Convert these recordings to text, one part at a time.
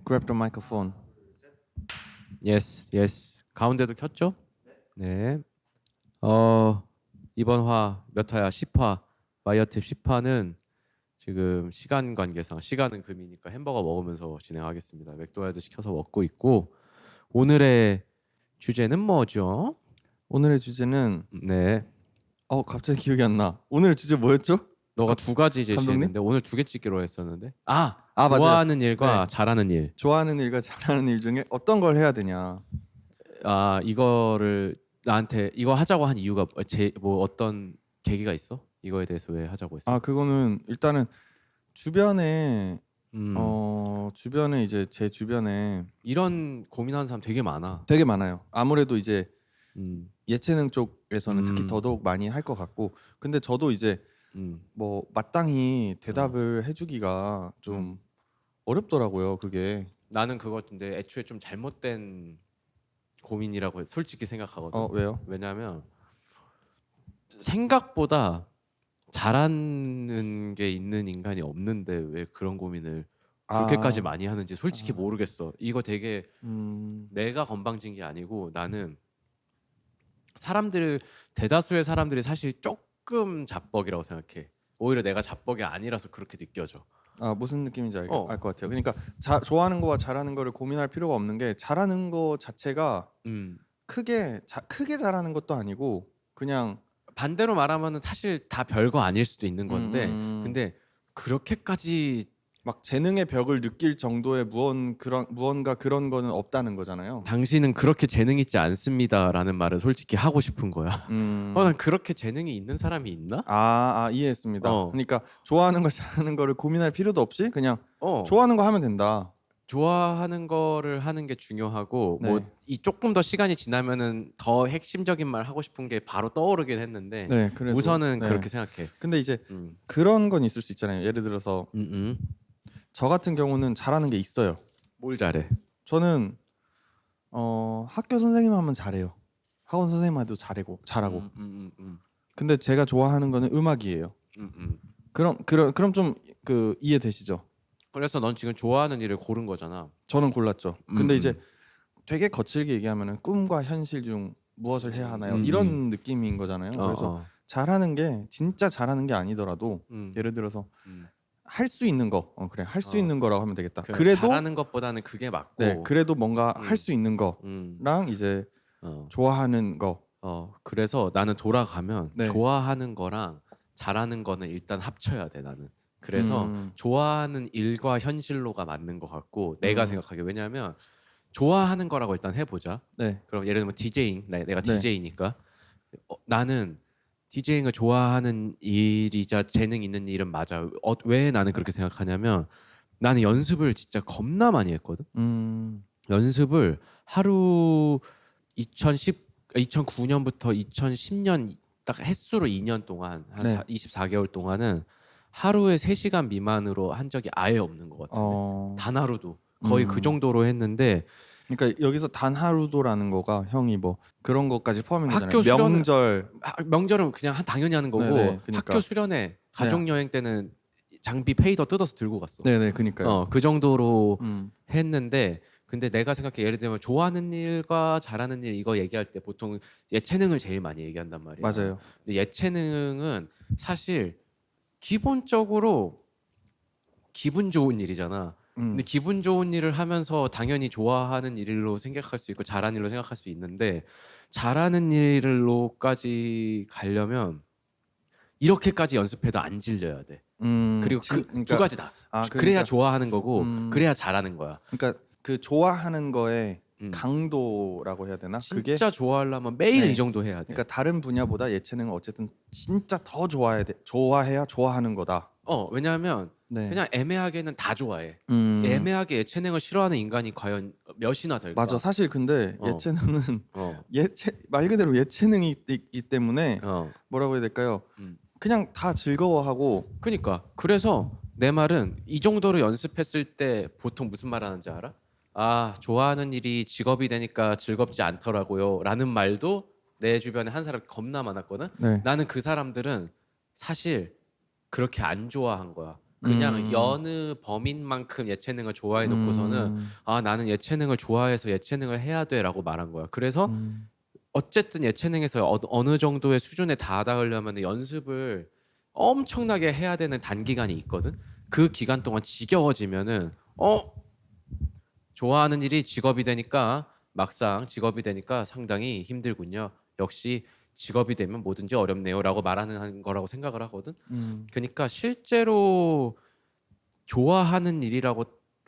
grab the microphone. Yes, yes. 가운데도 켰죠? 네. 이번 화 몇 화야? 10화. 마이어팁 10화는 지금 시간 관계상 시간은 금이니까 햄버거 먹으면서 진행하겠습니다. 맥도날드 시켜서 먹고 있고 오늘의 주제는 뭐죠? 오늘의 주제는 네. 갑자기 기억이 안 나. 오늘의 주제 뭐였죠? 너가 두 가지 제시했는데 감독님? 오늘 두 개 찍기로 했었는데. 맞아요. 좋아하는 일과 네. 잘하는 일. 좋아하는 일과 잘하는 일 중에 어떤 걸 해야 되냐. 이거를 나한테 이거 하자고 한 이유가 뭐 어떤 계기가 있어? 이거에 대해서 왜 하자고 했어? 그거는 일단은 주변에 음. 주변에 이제 제 주변에 이런 고민하는 사람 되게 많아. 되게 많아요. 아무래도 이제 음. 예체능 쪽에서는 특히 음. 더더욱 많이 할 것 같고, 근데 저도 이제 뭐 마땅히 대답을 해주기가 좀 어렵더라고요. 그게. 나는 그거 근데 애초에 좀 잘못된 고민이라고 솔직히 생각하거든. 왜요? 왜냐하면 생각보다 잘하는 게 있는 인간이 없는데 왜 그런 고민을 그렇게까지 많이 하는지 솔직히 모르겠어. 이거 되게 내가 건방진 게 아니고 나는 대다수의 사람들이 사실 조금 자뻑이라고 생각해. 오히려 내가 자뻑이 아니라서 그렇게 느껴져. 무슨 느낌인지 알 것 같아요. 그러니까 좋아하는 거와 잘하는 거를 고민할 필요가 없는 게, 잘하는 거 자체가 크게 잘하는 것도 아니고 그냥 반대로 말하면은 사실 다 별거 아닐 수도 있는 건데 근데 그렇게까지 막 재능의 벽을 느낄 정도의 무언가 그런 거는 없다는 거잖아요. 당신은 그렇게 재능 있지 않습니다라는 말을 솔직히 하고 싶은 거야. 난 그렇게 재능이 있는 사람이 있나? 이해했습니다. 그러니까 좋아하는 거 잘하는 거를 고민할 필요도 없이 그냥 좋아하는 거 하면 된다. 좋아하는 거를 하는 게 중요하고 네. 뭐 이 조금 더 시간이 지나면은 더 핵심적인 말 하고 싶은 게 바로 떠오르긴 했는데 네, 그래도, 우선은 네. 그렇게 생각해. 근데 이제 그런 건 있을 수 있잖아요. 예를 들어서 저 같은 경우는 잘하는 게 있어요. 뭘 잘해? 저는 학교 선생님 하면 잘해요. 학원 선생님 해도 잘하고. 근데 제가 좋아하는 거는 음악이에요. 그럼 좀 이해되시죠? 그래서 넌 지금 좋아하는 일을 고른 거잖아. 저는 골랐죠. 근데 이제 되게 거칠게 얘기하면은 꿈과 현실 중 무엇을 해야 하나요? 이런 느낌인 거잖아요. 그래서 잘하는 게 진짜 잘하는 게 아니더라도 예를 들어서 할 수 있는 거, 할 수 있는 거라고 하면 되겠다. 그래도 잘하는 것보다는 그게 맞고. 네, 그래도 뭔가 할 수 있는 거랑 이제 좋아하는 거. 그래서 나는 돌아가면 네. 좋아하는 거랑 잘하는 거는 일단 합쳐야 돼 나는. 그래서 좋아하는 일과 현실로가 맞는 것 같고 내가 생각하기에. 왜냐하면 좋아하는 거라고 일단 해보자. 네. 그럼 예를 들면 디제잉, 내가 네. 디제이니까 나는 디제잉을 좋아하는 일이자 재능 있는 일은 맞아. 왜 나는 그렇게 생각하냐면 나는 연습을 진짜 겁나 많이 했거든. 연습을 하루 2009년부터 2010년 딱 횟수로 2년 동안 한 네. 24개월 동안은 하루에 3시간 미만으로 한 적이 아예 없는 것 같은데 단 하루도 거의 그 정도로 했는데. 그러니까 여기서 단 하루도라는 거가 형이 뭐 그런 것까지 포함인 거잖아요. 학교 수련회- 명절. 명절은 그냥 당연히 하는 거고. 네네, 그러니까. 학교 수련회 가족 여행 때는 장비 페이더 뜯어서 들고 갔어. 네네, 그러니까요. 그 정도로 했는데 근데 내가 생각해 예를 들면 좋아하는 일과 잘하는 일 이거 얘기할 때 보통 예체능을 제일 많이 얘기한단 말이야. 맞아요. 근데 예체능은 사실 기본적으로 기분 좋은 일이잖아. 근데 기분 좋은 일을 하면서 당연히 좋아하는 일로 생각할 수 있고 잘하는 일로 생각할 수 있는데 잘하는 일로까지 가려면 이렇게까지 연습해도 안 질려야 돼. 그리고 그러니까, 두 가지다. 그러니까, 그래야 좋아하는 거고 그래야 잘하는 거야. 그러니까 그 좋아하는 거에 음. 강도라고 해야 되나? 그게 진짜 좋아하려면 매일 네. 이 정도 해야 돼. 그러니까 다른 분야보다 예체능은 어쨌든 진짜 더 좋아해야 좋아하는 거다. 왜냐하면 네. 그냥 애매하게는 다 좋아해. 애매하게 예체능을 싫어하는 인간이 과연 몇이나 될까? 맞아. 사실 근데 어. 예체능은 어. 말 그대로 예체능이 있기 때문에 어. 뭐라고 해야 될까요? 음. 그냥 다 즐거워하고. 그러니까 그래서 내 말은 이 정도로 연습했을 때 보통 무슨 말 하는지 알아? 좋아하는 일이 직업이 되니까 즐겁지 않더라고요 라는 말도 내 주변에 한 사람 겁나 많았거든. 네. 나는 그 사람들은 사실 그렇게 안 좋아한 거야. 그냥 여느 범인만큼 예체능을 좋아해 놓고서는 아 나는 예체능을 좋아해서 예체능을 해야 돼라고 말한 거야. 그래서 어쨌든 예체능에서 어느 정도의 수준에 다다르려면 연습을 엄청나게 해야 되는 단기간이 있거든. 그 기간 동안 지겨워지면은 좋아하는 일이 직업이 되니까 막상 직업이 되니까 상당히 힘들군요. 역시 직업이 되면 뭐든지 어렵네요라고 말하는 거라고 생각을 하거든. 그러니까 실제로 좋아하는 일이라고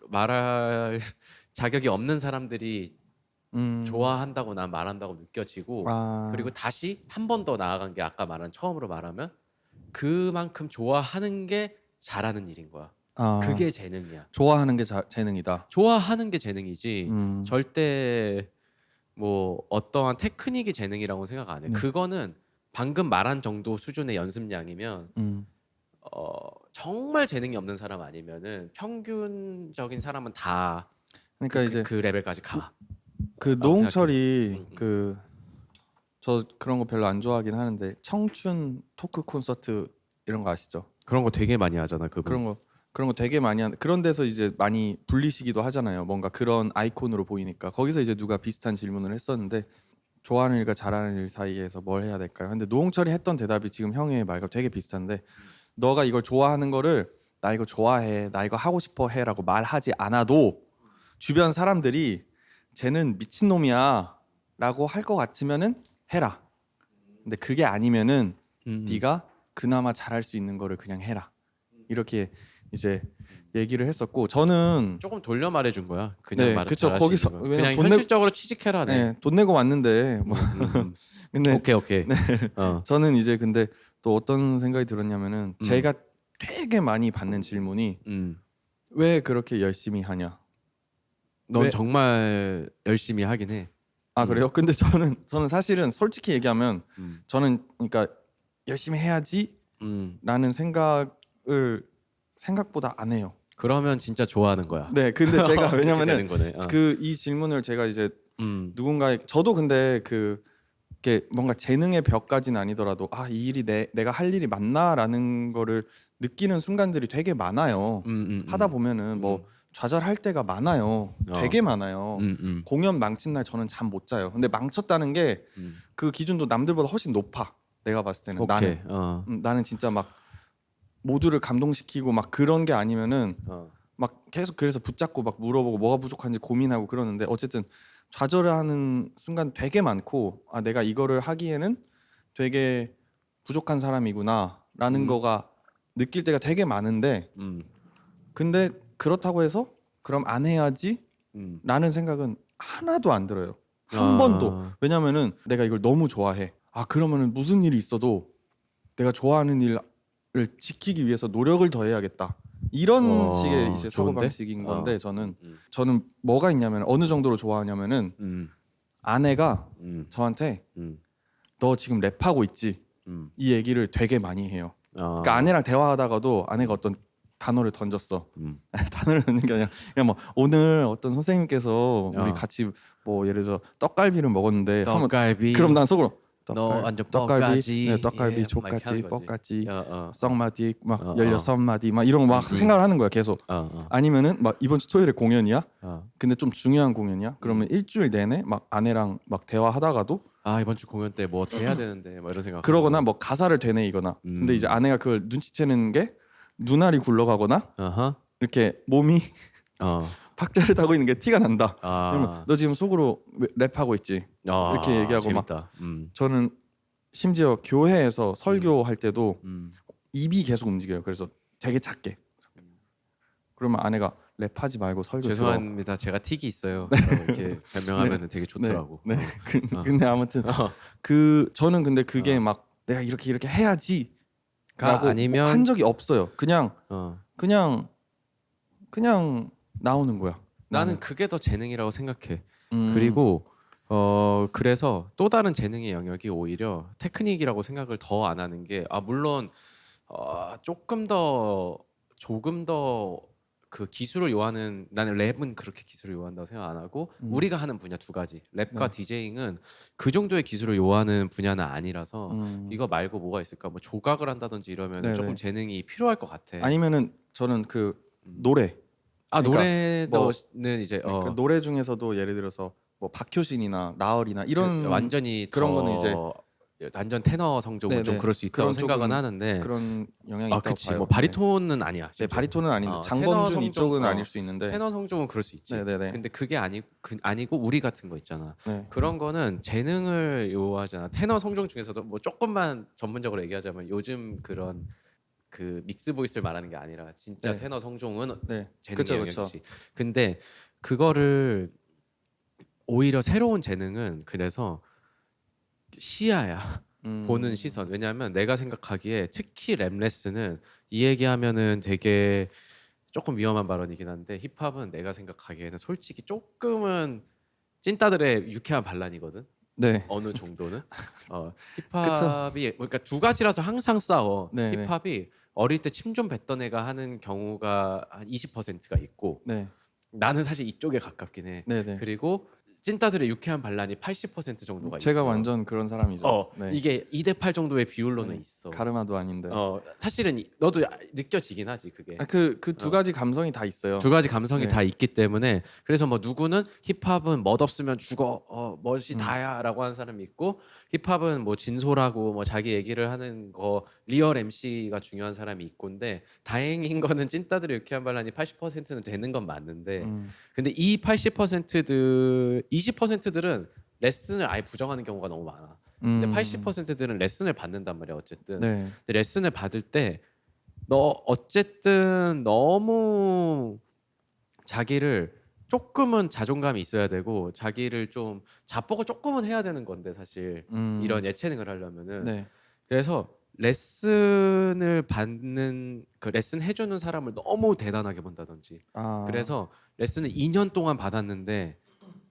말할 자격이 없는 사람들이 좋아한다고 난 말한다고 느껴지고 그리고 다시 한 번 더 나아간 게 아까 말한 처음으로 말하면 그만큼 좋아하는 게 잘하는 일인 거야. 그게 재능이야. 좋아하는 게 재능이다. 좋아하는 게 재능이지 절대 뭐 어떠한 테크닉이 재능이라고 생각 안 해. 그거는 방금 말한 정도 수준의 연습량이면 정말 재능이 없는 사람 아니면은 평균적인 사람은 다 그러니까 이제 그 레벨까지 가. 그 노홍철이 저 그런 거 별로 안 좋아하긴 하는데 청춘 토크 콘서트 이런 거 아시죠? 그런 거 되게 많이 하잖아. 그분. 그런 거 되게 많이 그런 데서 이제 많이 불리시기도 하잖아요. 뭔가 그런 아이콘으로 보이니까 거기서 이제 누가 비슷한 질문을 했었는데 좋아하는 일과 잘하는 일 사이에서 뭘 해야 될까요? 근데 노홍철이 했던 대답이 지금 형의 말과 되게 비슷한데 너가 이걸 좋아하는 거를 나 이거 좋아해, 나 이거 하고 싶어 해라고 말하지 않아도 주변 사람들이 쟤는 미친놈이야 라고 할 것 같으면은 해라. 근데 그게 아니면은 네가 그나마 잘할 수 있는 거를 그냥 해라. 이렇게 이제 얘기를 했었고 저는 조금 돌려 말해준 거야. 그냥 네, 그쵸. 거기서 그냥 현실적으로 취직해라. 네, 돈 내고 왔는데 뭐 근데 오케이. 네, 저는 이제 근데 또 어떤 생각이 들었냐면은 제가 되게 많이 받는 질문이 왜 그렇게 열심히 하냐? 넌 왜? 정말 열심히 하긴 해. 그래요? 근데 저는 사실은 솔직히 얘기하면 저는 그러니까 열심히 해야지라는 생각을 생각보다 안 해요. 그러면 진짜 좋아하는 거야. 네, 근데 제가 왜냐면은 거네. 그 이 질문을 제가 이제 누군가의 저도 근데 이게 뭔가 재능의 벽까지는 아니더라도 이 일이 내가 할 일이 맞나라는 거를 느끼는 순간들이 되게 많아요. 하다 보면은 뭐 좌절할 때가 많아요. 되게 많아요. 공연 망친 날 저는 잠 못 자요. 근데 망쳤다는 게 그 기준도 남들보다 훨씬 높아. 내가 봤을 때는 나는 진짜 막 모두를 감동시키고 막 그런 게 아니면은 막 계속 그래서 붙잡고 막 물어보고 뭐가 부족한지 고민하고 그러는데 어쨌든 좌절을 하는 순간 되게 많고 내가 이거를 하기에는 되게 부족한 사람이구나라는 거가 느낄 때가 되게 많은데 근데 그렇다고 해서 그럼 안 해야지 라는 생각은 하나도 안 들어요. 한 번도. 왜냐면은 내가 이걸 너무 좋아해. 그러면은 무슨 일이 있어도 내가 좋아하는 일을 지키기 위해서 노력을 더 해야겠다. 이런 식의 이제 사고방식인 건데 저는 뭐가 있냐면 어느 정도로 좋아하냐면은 아내가 저한테 너 지금 랩하고 있지? 이 얘기를 되게 많이 해요. 그러니까 아내랑 대화하다가도 아내가 어떤 단어를 던졌어. 단어를 던진 게 아니라 그냥 뭐 오늘 어떤 선생님께서 우리 같이 뭐 예를 들어 떡갈비를 먹었는데 떡갈비. 그럼 난 속으로 너 완전 떡갈비, 네, 떡갈비, 족같이, 뻑같이, 썩마디, 막 16마디 막 이런 거 막 생각을 하는 거야 계속. 아니면은 막 이번 주 토요일에 공연이야. 근데 좀 중요한 공연이야. 그러면 일주일 내내 막 아내랑 막 대화하다가도 이번 주 공연 때 뭐 어떻게 해야 되는데 막 이런 생각. 그러거나 뭐 가사를 되뇌이거나. 근데 이제 아내가 그걸 눈치채는 게 눈알이 굴러가거나 이렇게 몸이 박자를 타고 있는 게 티가 난다. 그러면 너 지금 속으로 랩하고 있지. 이렇게 얘기하고 재밌다. 막 저는 심지어 교회에서 설교할 때도 입이 계속 움직여요. 그래서 되게 작게. 그러면 아내가 랩하지 말고 설교 죄송합니다. 제가 틱이 있어요. 이렇게 변명하면 되게 좋더라고. 네. 근데 아무튼 저는 근데 그게 막 내가 이렇게 해야지라고 아니면 한 적이 없어요. 그냥 나오는 거야. 나는 그게 더 재능이라고 생각해. 그리고 그래서 또 다른 재능의 영역이 오히려 테크닉이라고 생각을 더 안 하는 게 물론 조금 더 그 기술을 요하는 나는 랩은 그렇게 기술을 요한다고 생각 안 하고 우리가 하는 분야 두 가지 랩과 디제잉은 그 정도의 기술을 요하는 분야는 아니라서 이거 말고 뭐가 있을까 뭐 조각을 한다든지 이러면 조금 재능이 필요할 것 같아. 아니면은 저는 그 노래 그러니까 노래는 이제 그러니까 노래 중에서도 예를 들어서 뭐 박효신이나 나얼이나 이런 완전히 그런 거는 이제 완전 테너 성적은 네네. 좀 그럴 수 있다고 그런 생각은 쪽은 하는데 그런 영향이 있다고 그치 봐요. 뭐 바리톤은 아니야. 네, 심지어. 바리톤은 아닌데 테너 장범준 성종, 이쪽은 아닐 수 있는데 테너 성종은 그럴 수 있지. 네네네. 근데 그게 아니고 우리 같은 거 있잖아. 네. 그런 거는 재능을 요하잖아. 테너 성종 중에서도 뭐 조금만 전문적으로 얘기하자면 요즘 그런 그 믹스 보이스를 말하는 게 아니라 진짜 네. 테너 성종은 네. 재능의 그쵸, 영역이지. 근데 그거를 오히려 새로운 재능은 그래서 시야야. 보는 시선. 왜냐하면 내가 생각하기에 특히 랩 레슨은 이 얘기하면은 되게 조금 위험한 발언이긴 한데 힙합은 내가 생각하기에는 솔직히 조금은 찐따들의 유쾌한 반란이거든. 네. 어느 정도는 그쵸. 힙합이 그러니까 두 가지라서 항상 싸워. 네, 네. 힙합이 어릴 때 침 좀 뱉던 애가 하는 경우가 한 20%가 있고 네. 나는 사실 이쪽에 가깝긴 해. 네, 네. 그리고 찐따들의 유쾌한 반란이 80% 정도가 제가 있어. 완전 그런 사람이죠. 네. 이게 2대8 정도의 비율로는 네. 있어. 가르마도 아닌데. 사실은 너도 느껴지긴 하지 그게. 그 두 가지 감성이 다 있어요. 두 가지 감성이 네. 다 있기 때문에 그래서 뭐 누구는 힙합은 멋없으면 죽어 멋이 다야라고 하는 사람이 있고 힙합은 뭐 진솔하고 뭐 자기 얘기를 하는 거 리얼 MC가 중요한 사람이 있고인데 다행인 거는 찐따들의 유쾌한 반란이 80%는 되는 건 맞는데 근데 이 80%들 20%들은 레슨을 아예 부정하는 경우가 너무 많아. 근데 80%들은 레슨을 받는단 말이야 어쨌든. 네. 근데 레슨을 받을 때 너 어쨌든 너무 자기를 조금은 자존감이 있어야 되고 자기를 좀 자뻑을 조금은 해야 되는 건데 사실 이런 예체능을 하려면은 네. 그래서 레슨을 받는 그 레슨 해주는 사람을 너무 대단하게 본다든지 그래서 레슨을 2년 동안 받았는데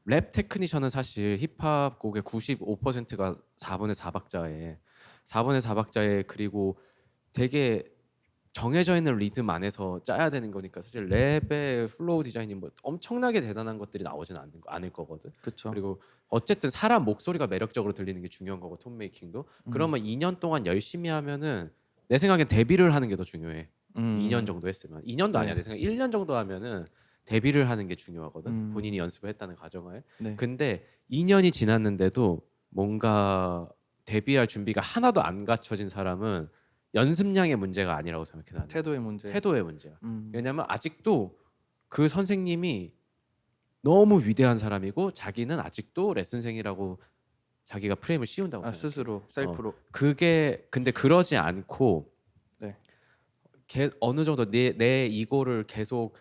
랩 테크니션은 사실 힙합 곡의 95%가 4분의 4박자에 그리고 되게 정해져 있는 리듬 안에서 짜야 되는 거니까 사실 랩의 플로우 디자인이 뭐 엄청나게 대단한 것들이 나오진 않을 거거든. 그렇죠. 그리고 어쨌든 사람 목소리가 매력적으로 들리는 게 중요한 거고 톤 메이킹도. 그러면 2년 동안 열심히 하면은 내 생각엔 데뷔를 하는 게 더 중요해. 2년 정도 했으면 2년도 아니야. 내 생각 1년 정도 하면은 데뷔를 하는 게 중요하거든. 본인이 연습을 했다는 가정하에. 네. 근데 2년이 지났는데도 뭔가 데뷔할 준비가 하나도 안 갖춰진 사람은 연습량의 문제가 아니라고 생각해 나는. 태도의 문제. 태도의 문제야. 왜냐면 아직도 그 선생님이 너무 위대한 사람이고 자기는 아직도 레슨생이라고 자기가 프레임을 씌운다고 생각해. 스스로 셀프로. 그게 근데 그러지 않고 네. 어느 정도 내 이거를 계속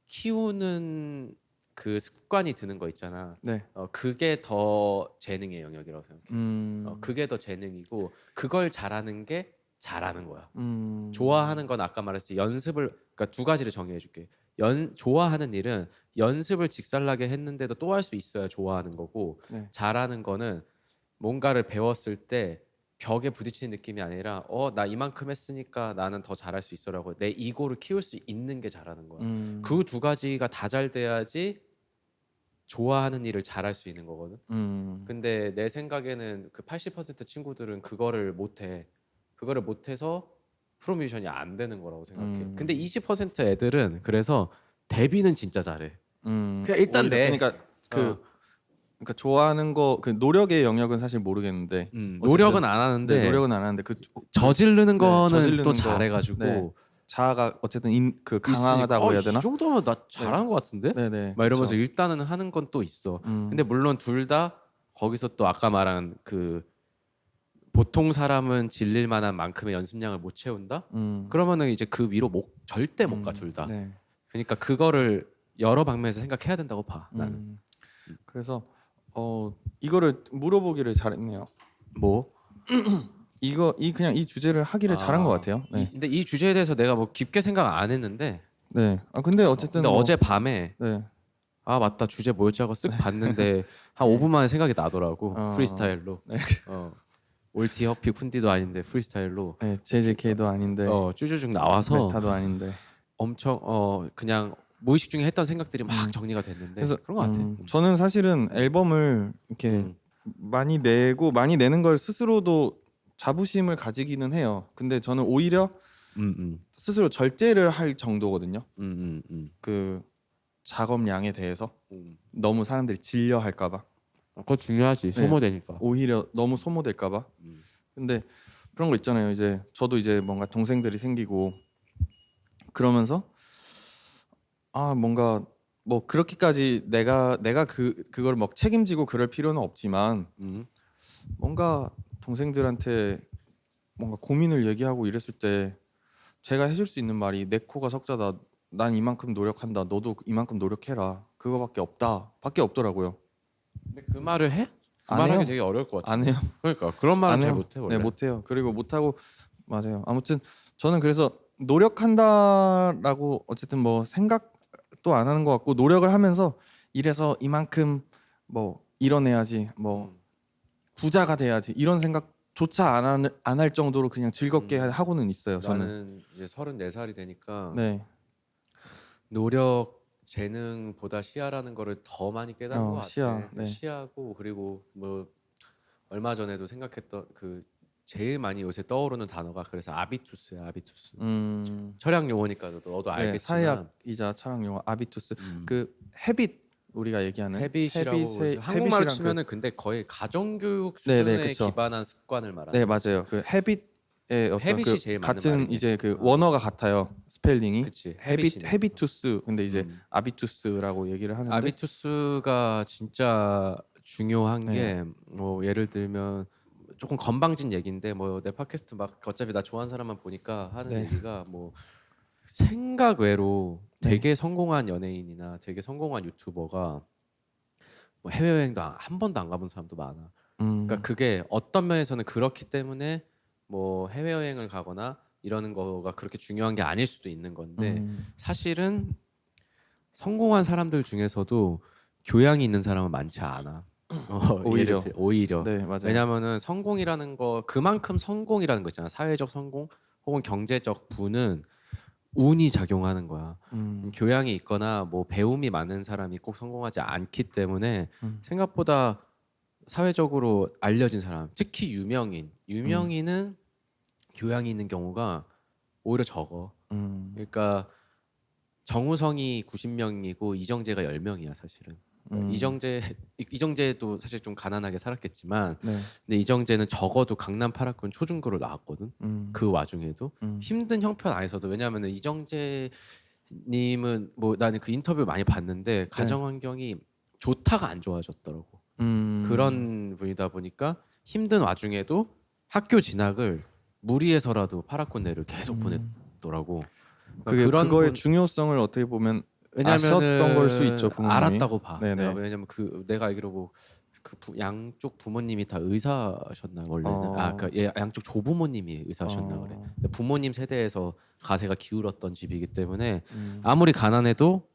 키우는 그 습관이 드는 거 있잖아. 네. 그게 더 재능의 영역이라고 생각해. 그게 더 재능이고 그걸 잘하는 게 잘하는 거야. 좋아하는 건 아까 말했듯이 연습을 그러니까 두 가지를 정의해 줄게. 좋아하는 일은 연습을 직살나게 했는데도 또 할 수 있어야 좋아하는 거고 네. 잘하는 거는 뭔가를 배웠을 때 벽에 부딪히는 느낌이 아니라 나 이만큼 했으니까 나는 더 잘할 수 있어라고 내 이고를 키울 수 있는 게 잘하는 거야. 그 두 가지가 다 잘 돼야지 좋아하는 일을 잘할 수 있는 거거든. 근데 내 생각에는 그 80% 친구들은 그거를 못해. 그거를 못해서 프로뮤지션이 안 되는 거라고 생각해. 근데 20% 애들은 그래서 데뷔는 진짜 잘해. 그냥 일단 그러니까 그러니까 좋아하는 거 그 노력의 영역은 사실 모르겠는데 노력은 안 하는데 노력은 안 하는데 그 저지르는 거는 저지르는 또 거. 잘해가지고 네. 자아가 어쨌든 그 강하다고 해야 되나? 이 정도면 나 잘한 것 같은데? 네네. 막 이러면서 그쵸. 일단은 하는 건 또 있어. 근데 물론 둘 다 거기서 또 아까 말한 그 보통 사람은 질릴 만한 만큼의 연습량을 못 채운다? 그러면은 이제 그 위로 절대 못 가 둘 다. 네. 그러니까 그거를 여러 방면에서 생각해야 된다고 봐. 나는. 그래서 이거를 물어보기를 잘했네요. 뭐? 그냥 이 주제를 하기를 잘한 것 같아요. 네. 근데 이 주제에 대해서 내가 뭐 깊게 생각 안 했는데. 네. 근데 어쨌든 근데 어제 밤에 네. 맞다 주제 뭐였지 하고 쓱 봤는데 한 5분 만에 생각이 나더라고. 프리스타일로. 네. 올티 허피 쿤디도 아닌데 프리스타일로. 네. JJK도 아닌데. 쭈쭈쭉 나와서. 메타도 아닌데. 엄청 그냥 무의식 중에 했던 생각들이 막 정리가 됐는데 그래서 그런 것 같아. 저는 사실은 앨범을 이렇게 많이 내는 걸 스스로도 자부심을 가지기는 해요. 근데 저는 오히려 스스로 절제를 할 정도거든요. 음, 그 작업량에 대해서 음. 너무 사람들이 질려 할까봐 그거 중요하지. 소모되니까. 오히려 너무 소모될까봐. 근데 그런 거 있잖아요. 이제 저도 이제 뭔가 동생들이 생기고 그러면서 아 뭔가 뭐 그렇게까지 내가 그걸 막 책임지고 그럴 필요는 없지만 뭔가 동생들한테 뭔가 고민을 얘기하고 이랬을 때 제가 해줄 수 있는 말이 내 코가 석자다. 난 이만큼 노력한다. 너도 이만큼 노력해라. 그거밖에 없다. 밖에 없더라고요. 근데 그 말을 해? 그 안 말하기 해요. 되게 어려울 것 같아. 안 해요. 그러니까 그런 말은 안 잘 해요. 못해 원래. 네, 못해요. 그리고 못하고 맞아요. 아무튼 저는 그래서 노력한다라고 어쨌든 뭐 생각도 안 하는 것 같고 노력을 하면서 이래서 이만큼 뭐 이뤄내야지 뭐 부자가 돼야지 이런 생각조차 안 할 정도로 그냥 즐겁게 하고는 있어요. 저는. 나는 이제 34살이 되니까 네. 노력 재능보다 시야라는 거를 더 많이 깨달은 것 같아. 시야. 네. 시야고 그리고 뭐 얼마 전에도 생각했던 그 제일 많이 요새 떠오르는 단어가 그래서 아비투스야. 아비투스. 철학 용어니까 너도 알겠지만 사회학이자 철학 용어 아비투스. 그 헤빗 우리가 얘기하는 헤빗이라고 한국말로 치면은 근데 거의 가정교육 수준에 기반한 습관을 말하는. 네, 맞아요. 그 헤빗의 어떤 헤빗이 그 제일 맞는 같은 말이네. 이제 그 원어가 같아요. 스펠링이. 그치. 헤비투스. 근데 이제 아비투스라고 얘기를 하는데 아비투스가 진짜 중요한 네. 게 뭐 예를 들면 조금 건방진 얘기인데 뭐 내 팟캐스트 막 어차피 나 좋아하는 사람만 보니까 하는 네. 얘기가 뭐 생각 외로 네. 되게 성공한 연예인이나 되게 성공한 유튜버가 뭐 해외여행도 한 번도 안 가본 사람도 많아. 그러니까 그게 어떤 면에서는 그렇기 때문에 뭐 해외여행을 가거나 이러는 거가 그렇게 중요한 게 아닐 수도 있는 건데 사실은 성공한 사람들 중에서도 교양이 있는 사람은 많지 않아. 오히려. 네, 맞아요. 왜냐면은 성공이라는 거 그만큼 성공이라는 거 있잖아. 사회적 성공 혹은 경제적 부는 운이 작용하는 거야. 교양이 있거나 뭐 배움이 많은 사람이 꼭 성공하지 않기 때문에 생각보다 사회적으로 알려진 사람, 특히 유명인은 교양이 있는 경우가 오히려 적어. 그러니까 정우성이 90명이고 이정재가 10명이야 사실은. 이정재도 사실 좀 가난하게 살았겠지만 네. 근데 이정재는 적어도 강남 8학군 초중고를 나왔거든. 그 와중에도 힘든 형편 안에서도 왜냐하면 이정재님은 뭐 나는 그 인터뷰 많이 봤는데 가정 환경이 좋다가 안 좋아졌더라고. 그런 분이다 보니까 힘든 와중에도 학교 진학을 무리해서라도 8학군 내를 계속 보냈더라고. 그러니까 그거의 중요성을 어떻게 보면 왜냐면은 아셨던 걸 수 있죠. 부모님이. 알았다고 봐. 네네. 왜냐면 내가 알기로 양쪽 부모님이 다 의사셨나 원래는. 양쪽 조부모님이 의사셨나 그래. 근데 부모님 세대에서 가세가 기울었던 집이기 때문에 아무리 가난해도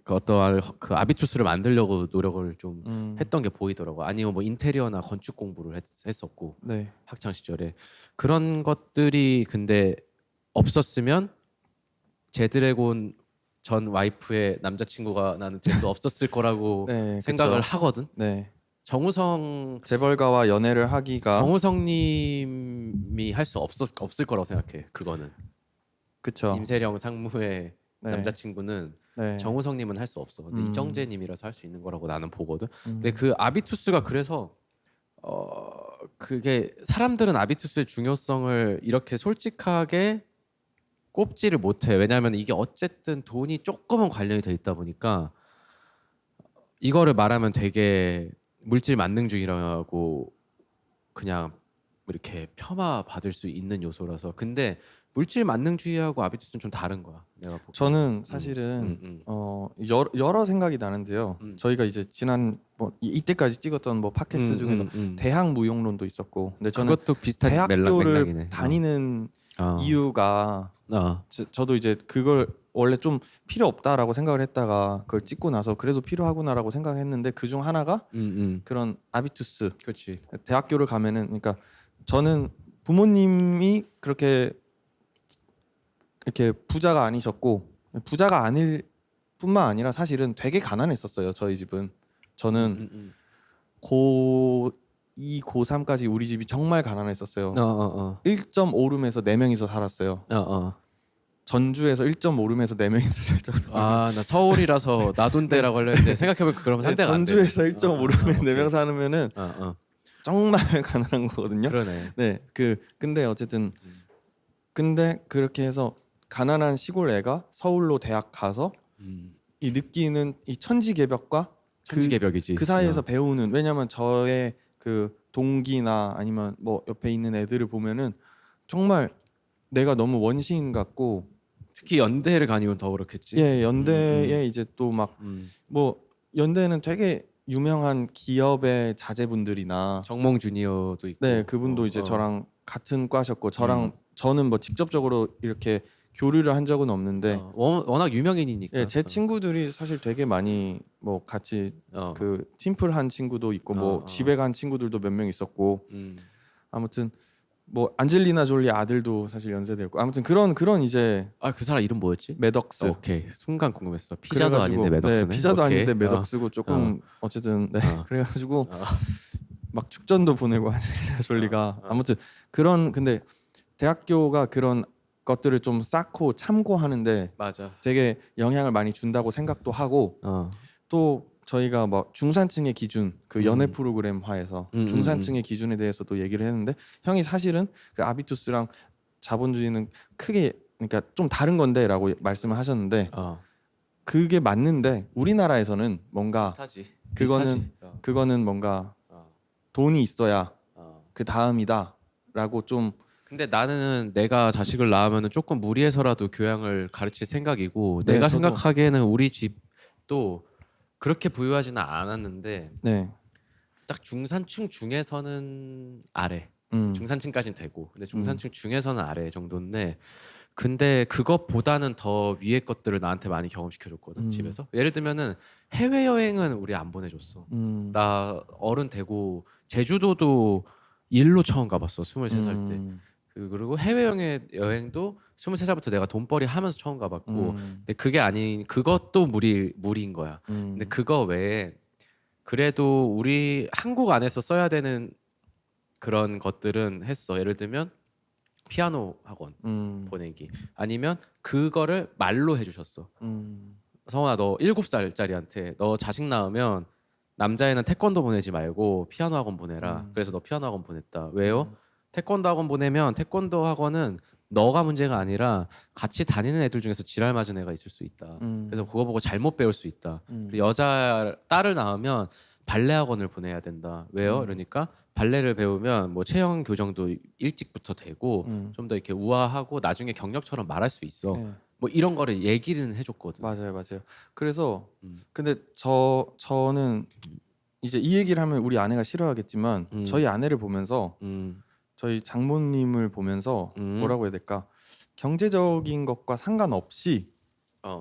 그 어떠한 그 아비투스를 만들려고 노력을 좀 했던 게 보이더라고. 아니면 뭐 인테리어나 건축 공부를 했었고 네. 학창 시절에 그런 것들이 근데 없었으면 제드래곤 전 와이프의 남자친구가 나는 될 수 없었을 거라고 네, 생각을 그쵸. 하거든. 네. 정우성님이 재벌가와 연애를 하기가 할 수 없을 거라고 생각해. 그거는 그쵸. 임세령 상무의 네. 남자친구는 네. 정우성님은 할 수 없어. 근데 이정재님이라서 할 수 있는 거라고 나는 보거든. 근데 그 아비투스가 그래서 그게 사람들은 아비투스의 중요성을 이렇게 솔직하게 꼽지를 못해. 왜냐하면 이게 어쨌든 돈이 조금은 관련이 돼 있다 보니까 이거를 말하면 되게 물질 만능주의라고 그냥 이렇게 폄하 받을 수 있는 요소라서. 근데 물질 만능주의하고 아비투스는 좀 다른 거야. 내가 보기엔. 저는 사실은 여러 생각이 나는데요. 저희가 이제 지난 뭐 이때까지 찍었던 뭐 팟캐스트 중에서 대학 무용론도 있었고, 근데 저는 그것도 비슷한 대학교를 맥락이네. 다니는 이유가 저도 이제 그걸 원래 좀 필요 없다라고 생각을 했다가 그걸 찍고 나서 그래도 필요하구나라고 생각했는데 그 중 하나가 그런 아비투스. 그렇지. 대학교를 가면은 그러니까 저는 부모님이 그렇게 이렇게 부자가 아니셨고 부자가 아닐 뿐만 아니라 사실은 되게 가난했었어요. 저희 집은. 저는 고2, 고3까지 우리 집이 정말 가난했었어요. 1.5룸에서 4명이서 살았어요. 전주에서 1.5룸에서 4명이서 살 정도. 나 서울이라서 나돈데라고 하려는데 생각해보니까 그러면 네, 상대가 안 돼. 전주에서 1.5룸에 오케이. 4명 사면은 정말 가난한 거거든요. 그러네. 네, 근데 어쨌든 근데 그렇게 해서 가난한 시골 애가 서울로 대학 가서 이 느끼는 이 천지개벽과 천지개벽이지. 그 사이에서 배우는, 왜냐면 저의 그 동기나 아니면 뭐 옆에 있는 애들을 보면은 정말 내가 너무 원시인 같고, 특히 연대를 가니면 더 그렇겠지. 예, 연대에 이제 또 막 뭐 연대는 되게 유명한 기업의 자제분들이나 정몽 주니어도 있고. 네, 그분도 이제 저랑 같은 과셨고, 저는 뭐 직접적으로 이렇게 교류를 한 적은 없는데 워낙 유명인이니까. 예, 제 친구들이 사실 되게 많이 뭐 같이 그 팀플한 친구도 있고 뭐 집에 간 친구들도 몇 명 있었고, 아무튼 뭐 안젤리나 졸리 아들도 사실 연세대였고, 아무튼 그런 이제 그 사람 이름 뭐였지? 매덕스. 오케이, 순간 궁금했어. 피자도 그래가지고, 아닌데 매덕스네. 네, 피자도 오케이. 아닌데 매덕스고 조금 어쨌든 네, 그래가지고 막 축전도 보내고 안젤리나 졸리가 아무튼 근데 대학교가 그런 것들을 좀 쌓고 참고하는데 맞아. 되게 영향을 많이 준다고 생각도 하고, 또 저희가 뭐 중산층의 기준, 그 연애 프로그램화에서 중산층의 기준에 대해서도 얘기를 했는데, 형이 사실은 그 아비투스랑 자본주의는 크게 그러니까 좀 다른 건데라고 말씀을 하셨는데 그게 맞는데 우리나라에서는 뭔가 비슷하지. 그거는 뭔가 돈이 있어야 그 다음이다라고 좀. 근데 나는 내가 자식을 낳으면 조금 무리해서라도 교양을 가르칠 생각이고, 네, 내가 저도. 생각하기에는 우리 집도 그렇게 부유하지는 않았는데 네. 딱 중산층 중에서는 아래. 음. 중산층까지는 되고, 근데 중산층 중에서는 아래 정도인데, 근데 그것보다는 더 위의 것들을 나한테 많이 경험시켜줬거든. 집에서. 예를 들면은 해외여행은 우리 안 보내줬어. 나 어른 되고 제주도도 일로 처음 가봤어. 23살 때. 그리고 해외여행도 23살부터 내가 돈벌이 하면서 처음 가봤고, 근데 그게 아닌, 그것도 무리인 거야. 근데 그거 외에 그래도 우리 한국 안에서 써야 되는 그런 것들은 했어. 예를 들면 피아노 학원 보내기, 아니면 그거를 말로 해주셨어. 성원아, 너 7살짜리한테 너 자식 낳으면 남자애는 태권도 보내지 말고 피아노 학원 보내라. 그래서 너 피아노 학원 보냈다. 왜요? 태권도 학원 보내면 태권도 학원은 너가 문제가 아니라 같이 다니는 애들 중에서 지랄 맞은 애가 있을 수 있다. 그래서 그거 보고 잘못 배울 수 있다. 그리고 여자 딸을 낳으면 발레 학원을 보내야 된다. 왜요? 그러니까 발레를 배우면 뭐 체형 교정도 일찍부터 되고 좀 더 이렇게 우아하고 나중에 경력처럼 말할 수 있어. 네. 뭐 이런 거를 얘기는 해줬거든. 맞아요. 그래서 근데 저는 이제 이 얘기를 하면 우리 아내가 싫어하겠지만 저희 아내를 보면서 저희 장모님을 보면서 뭐라고 해야 될까, 경제적인 것과 상관없이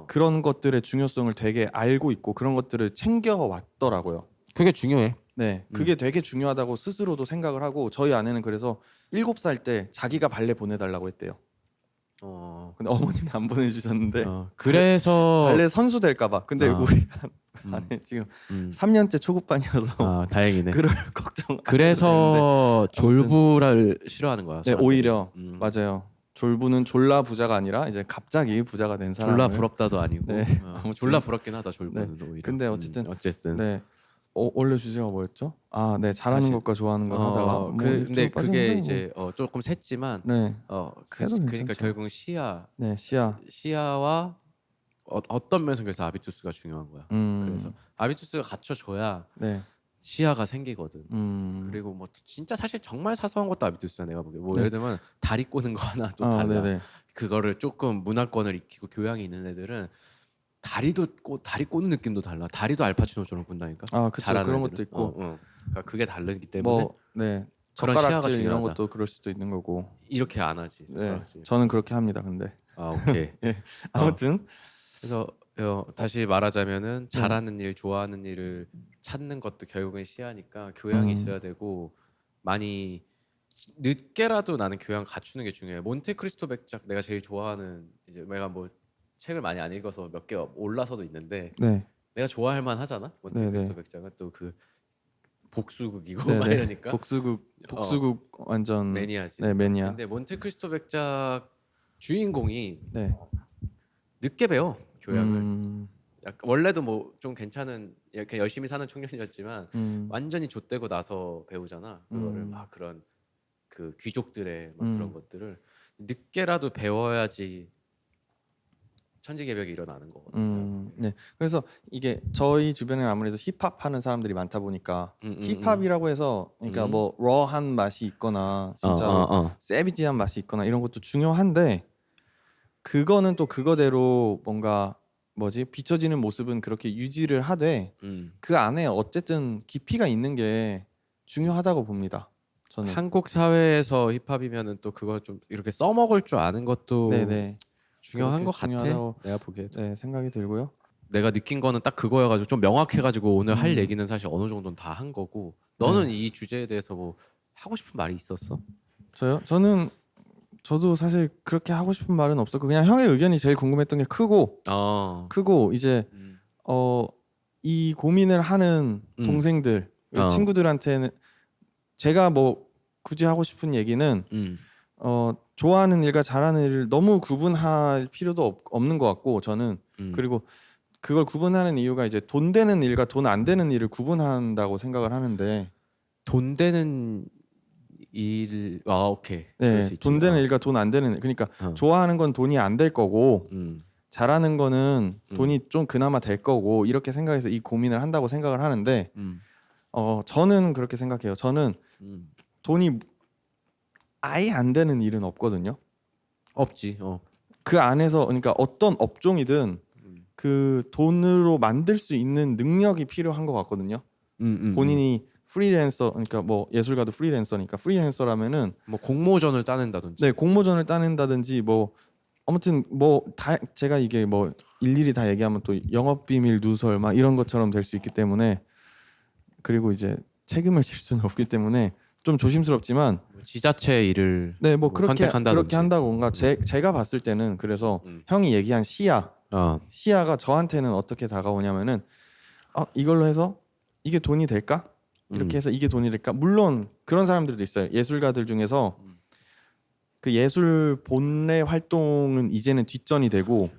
그런 것들의 중요성을 되게 알고 있고 그런 것들을 챙겨 왔더라고요. 그게 중요해. 네, 그게 되게 중요하다고 스스로도 생각을 하고, 저희 아내는 그래서 7살 때 자기가 발레 보내달라고 했대요. 근데 어머님이 안 보내주셨는데 그래서 발레 선수 될까봐. 근데 우리 아내 지금 3년째 초급반이어서 다행이네. 그럴 걱정. 그래서 졸부를 싫어하는 거야. 네, 사람들이. 오히려 맞아요. 졸부는 졸라 부자가 아니라 이제 갑자기 부자가 된 사람. 졸라 부럽다도 아니고. 네, 졸라 부럽긴 하다 졸부는. 오히려. 근데 어쨌든 네. 원래 주제가 뭐였죠? 네, 잘하는 것과 좋아하는 걸 하다가 뭐 근데 그게 빠졌는데 이제 조금 샜지만 네, 그러니까 괜찮죠. 결국은 네, 시야와 어떤 면에서 그래서 아비투스가 중요한 거야. 그래서 아비투스가 갖춰줘야 네, 시야가 생기거든. 그리고 뭐 진짜 사실 정말 사소한 것도 아비투스야. 내가 보기에 뭐 예를 들면 다리 꼬는 거 하나 좀 달라. 네네. 그거를 조금 문화권을 익히고 교양이 있는 애들은 다리 꼬는 느낌도 달라. 다리도 알파치노처럼 꾼다니까. 그쵸. 잘하는 그런 애들은. 것도 있고 그러니까 그게 다르기 때문에 뭐 네, 그런 시야가 젓가락질 이런 중요하다. 것도 그럴 수도 있는 거고. 이렇게 안 하지. 네, 저는 그렇게 합니다. 근데 오케이. 예, 아무튼 그래서 다시 말하자면은 잘하는 일, 좋아하는 일을 찾는 것도 결국엔 시야니까 교양이 있어야 되고, 많이 늦게라도 나는 교양 갖추는 게 중요해. 몬테크리스토 백작 내가 제일 좋아하는, 이제 내가 뭐 책을 많이 안 읽어서 몇 개 올라서도 있는데 네, 내가 좋아할 만 하잖아. 몬테크리스토 네네. 백작은 또 그 복수극이고 네네. 막 이러니까 복수극 완전 매니아지. 네, 매니아. 근데 몬테크리스토 백작 주인공이 네. 늦게 배워 교양을. 약간 원래도 뭐 좀 괜찮은 이렇게 열심히 사는 청년이었지만 완전히 좆되고 나서 배우잖아. 그거를 막 그런 그 귀족들의 막 그런 것들을 늦게라도 배워야지 천지개벽이 일어나는 거거든요. 네. 그래서 이게 저희 주변에 아무래도 힙합 하는 사람들이 많다 보니까 힙합이라고 해서 그러니까 뭐 러한 맛이 있거나 진짜 세비지한 맛이 있거나 이런 것도 중요한데 그거는 또 그거대로 뭔가 뭐지 비춰지는 모습은 그렇게 유지를 하되 그 안에 어쨌든 깊이가 있는 게 중요하다고 봅니다. 저는 한국 사회에서 힙합이면은 또 그걸 좀 이렇게 써먹을 줄 아는 것도 네네. 중요한 것 중요하다고 같아. 내가 보기에. 네, 생각이 들고요. 내가 느낀 거는 딱 그거여가지고 좀 명확해가지고 오늘 할 얘기는 사실 어느 정도는 다 한 거고. 너는 이 주제에 대해서 뭐 하고 싶은 말이 있었어? 저요? 저도 사실 그렇게 하고 싶은 말은 없었고 그냥 형의 의견이 제일 궁금했던 게 크고 이제 이 고민을 하는 동생들 친구들한테는 제가 뭐 굳이 하고 싶은 얘기는 좋아하는 일과 잘하는 일을 너무 구분할 필요도 없는 것 같고 저는 그리고 그걸 구분하는 이유가 이제 돈 되는 일과 돈 안 되는 일을 구분한다고 생각을 하는데 돈 되는 일, 오케이. 네, 그럴 수 있지. 돈 되는 일과 돈 안 되는 일. 그러니까 좋아하는 건 돈이 안 될 거고 잘하는 거는 돈이 좀 그나마 될 거고 이렇게 생각해서 이 고민을 한다고 생각을 하는데 저는 그렇게 생각해요. 저는 돈이 아예 안 되는 일은 없거든요. 없지. 그 안에서 그러니까 어떤 업종이든 그 돈으로 만들 수 있는 능력이 필요한 것 같거든요. 본인이 프리랜서 그러니까 뭐 예술가도 프리랜서니까 프리랜서라면은 뭐 공모전을 따낸다든지. 네, 공모전을 따낸다든지 뭐 아무튼 뭐 다 제가 이게 뭐 일일이 다 얘기하면 또 영업 비밀 누설 막 이런 것처럼 될 수 있기 때문에 그리고 이제 책임을 질 수는 없기 때문에 좀 조심스럽지만 지자체 일을 네, 뭐 그렇게 선택한다든지. 한다고 뭔가 제가 봤을 때는 그래서 형이 얘기한 시야가 저한테는 어떻게 다가오냐면은 이걸로 해서 이게 돈이 될까? 이렇게 해서 이게 돈이 될까? 물론 그런 사람들도 있어요. 예술가들 중에서 그 예술 본래 활동은 이제는 뒷전이 되고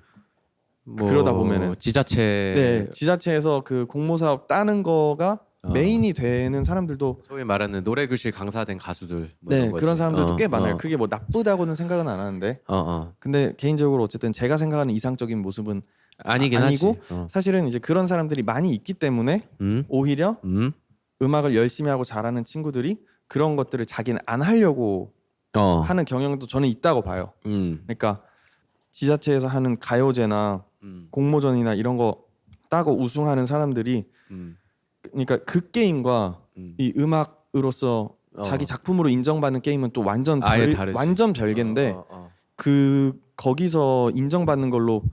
뭐 그러다 보면은 지자체에서 그 공모사업 따는 거가 메인이 되는 사람들도 소위 말하는 노래 교실 강사된 가수들 뭐 네, 이런 거지. 그런 사람들도 꽤 많아요. 그게 뭐 나쁘다고는 생각은 안 하는데 근데 개인적으로 어쨌든 제가 생각하는 이상적인 모습은 아니고 하지. 사실은 이제 그런 사람들이 많이 있기 때문에 오히려 음악을 열심히 하고 잘하는 친구들이 그런 것들을 자기는 안 하려고 하는 경향도 저는 있다고 봐요. 그러니까 지자체에서 하는 가요제나 공모전이나 이런 거 따고 우승하는 사람들이 그러니까 그 게임과 이 음악으로서 자기 작품으로 인정받는 게임은 또 완전 완전 별개인데 그 거기서 인정받는 걸로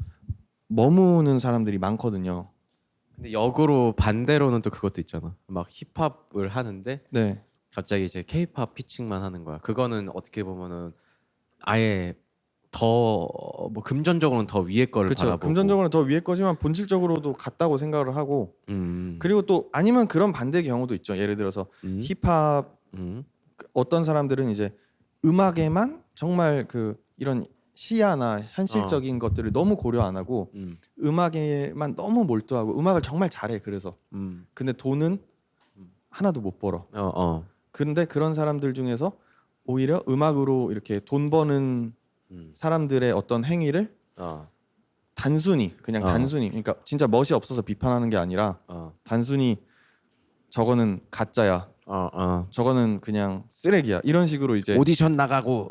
머무는 사람들이 많거든요. 근데 역으로 반대로는 또 그것도 있잖아. 막 힙합을 하는데 네. 갑자기 이제 K-팝 피칭만 하는 거야. 그거는 어떻게 보면은 아예 더 뭐 금전적으로는 더 위에 거를 그쵸. 바라보고. 금전적으로는 더 위에 거지만 본질적으로도 같다고 생각을 하고 그리고 또 아니면 그런 반대의 경우도 있죠. 예를 들어서 힙합 어떤 사람들은 이제 음악에만 정말 그 이런 시야나 현실적인 것들을 너무 고려 안 하고 음악에만 너무 몰두하고 음악을 정말 잘해. 그래서 근데 돈은 하나도 못 벌어. 근데 그런 사람들 중에서 오히려 음악으로 이렇게 돈 버는 사람들의 어떤 행위를 단순히 그러니까 진짜 멋이 없어서 비판하는 게 아니라 단순히 저거는 가짜야. 저거는 그냥 쓰레기야. 이런 식으로 이제 오디션 나가고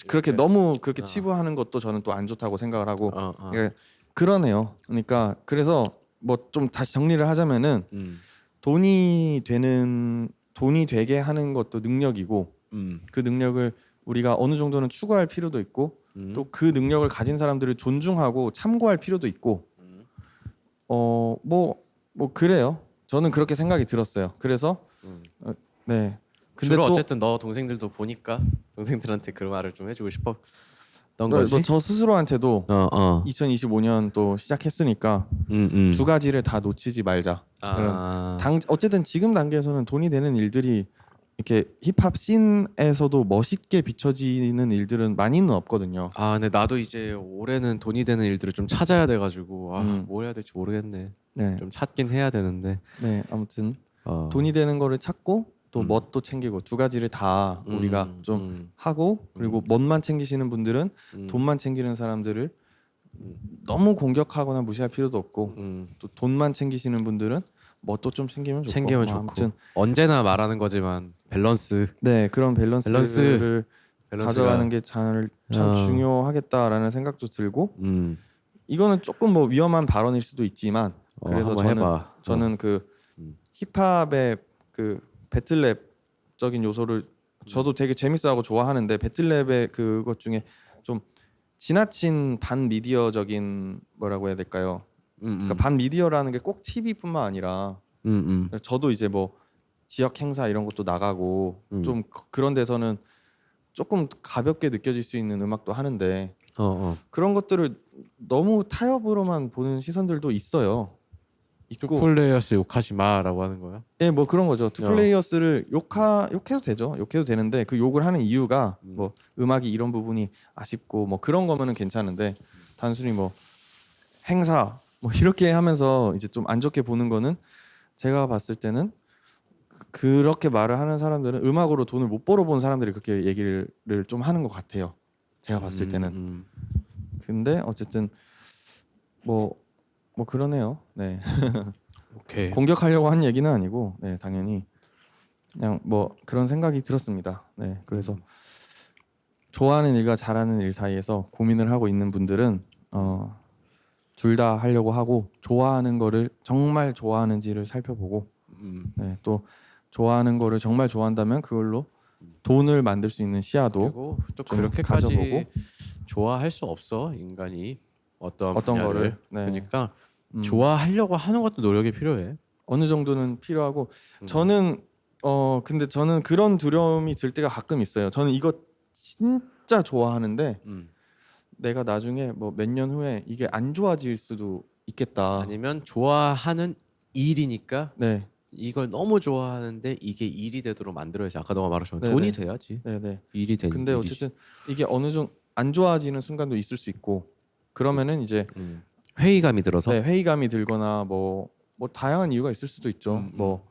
그렇게 너무 그렇게 치부하는 것도 저는 또 안 좋다고 생각을 하고 그러니까 그러네요. 그러니까 그래서 뭐 좀 다시 정리를 하자면은 돈이 되게 하는 것도 능력이고 그 능력을 우리가 어느 정도는 추구할 필요도 있고 또 그 능력을 가진 사람들을 존중하고 참고할 필요도 있고 뭐 그래요. 저는 그렇게 생각이 들었어요. 그래서 네. 근데 주로 또 어쨌든 너 동생들도 보니까 동생들한테 그 말을 좀 해주고 싶었던 거지. 저 스스로한테도 2025년 또 시작했으니까 두 가지를 다 놓치지 말자. 어쨌든 지금 단계에서는 돈이 되는 일들이 이렇게 힙합 씬에서도 멋있게 비춰지는 일들은 많이는 없거든요. 아, 근데 나도 이제 올해는 돈이 되는 일들을 좀 찾아야 돼가지고 뭘 해야 될지 모르겠네. 네. 좀 찾긴 해야 되는데. 네, 아무튼 돈이 되는 거를 찾고 또 멋도 챙기고 두 가지를 다 우리가 좀 하고 그리고 멋만 챙기시는 분들은 돈만 챙기는 사람들을 너무 공격하거나 무시할 필요도 없고 또 돈만 챙기시는 분들은 멋도 좀 챙기면 좋고 챙기면 좋고. 아무튼 언제나 말하는 거지만 밸런스. 네, 그런 밸런스를 밸런스가 가져가는 게 참 중요하겠다라는 생각도 들고 이거는 조금 뭐 위험한 발언일 수도 있지만 그래서 저는 그 힙합의 그 배틀랩적인 요소를 저도 되게 재밌어하고 좋아하는데 배틀랩의 그것 중에 좀 지나친 반미디어적인 뭐라고 해야 될까요? 그러니까 반미디어라는 게 꼭 TV뿐만 아니라 저도 이제 뭐 지역 행사 이런 것도 나가고 좀 그런 데서는 조금 가볍게 느껴질 수 있는 음악도 하는데 그런 것들을 너무 타협으로만 보는 시선들도 있어요. 있고 플레이어스 욕하지 마라고 하는 거야? 예, 뭐 그런 거죠. 투플레이어스를 욕해도 되죠. 욕해도 되는데 그 욕을 하는 이유가 뭐 음악이 이런 부분이 아쉽고 뭐 그런 거면은 괜찮은데 단순히 뭐 행사 뭐 이렇게 하면서 이제 좀 안 좋게 보는 거는 제가 봤을 때는 그렇게 말을 하는 사람들은 음악으로 돈을 못 벌어본 사람들이 그렇게 얘기를 좀 하는 것 같아요. 제가 봤을 때는. 근데 어쨌든 뭐 그러네요. 네. 오케이. 공격하려고 한 얘기는 아니고, 네, 당연히 그냥 뭐 그런 생각이 들었습니다. 네, 그래서 좋아하는 일과 잘하는 일 사이에서 고민을 하고 있는 분들은 둘 다 하려고 하고 좋아하는 거를 정말 좋아하는지를 살펴보고, 네, 또 좋아하는 거를 정말 좋아한다면 그걸로 돈을 만들 수 있는 시야도 그리고 또 좀 그렇게까지 가져보고. 좋아할 수 없어 인간이 어떤 거를 분야를. 네. 그러니까 좋아하려고 하는 것도 노력이 필요해. 어느 정도는 필요하고 저는 근데 저는 그런 두려움이 들 때가 가끔 있어요. 저는 이거 진짜 좋아하는데 내가 나중에 뭐 몇 년 후에 이게 안 좋아질 수도 있겠다. 아니면 좋아하는 일이니까 네, 이걸 너무 좋아하는데 이게 일이 되도록 만들어야지. 아까 너가 말한 것처럼 네네. 돈이 돼야지. 네네. 일이 되는 근데 일이지. 어쨌든 이게 어느 정도 안 좋아지는 순간도 있을 수 있고 그러면은 이제 회의감이 들어서. 네, 회의감이 들거나 뭐 다양한 이유가 있을 수도 있죠. 뭐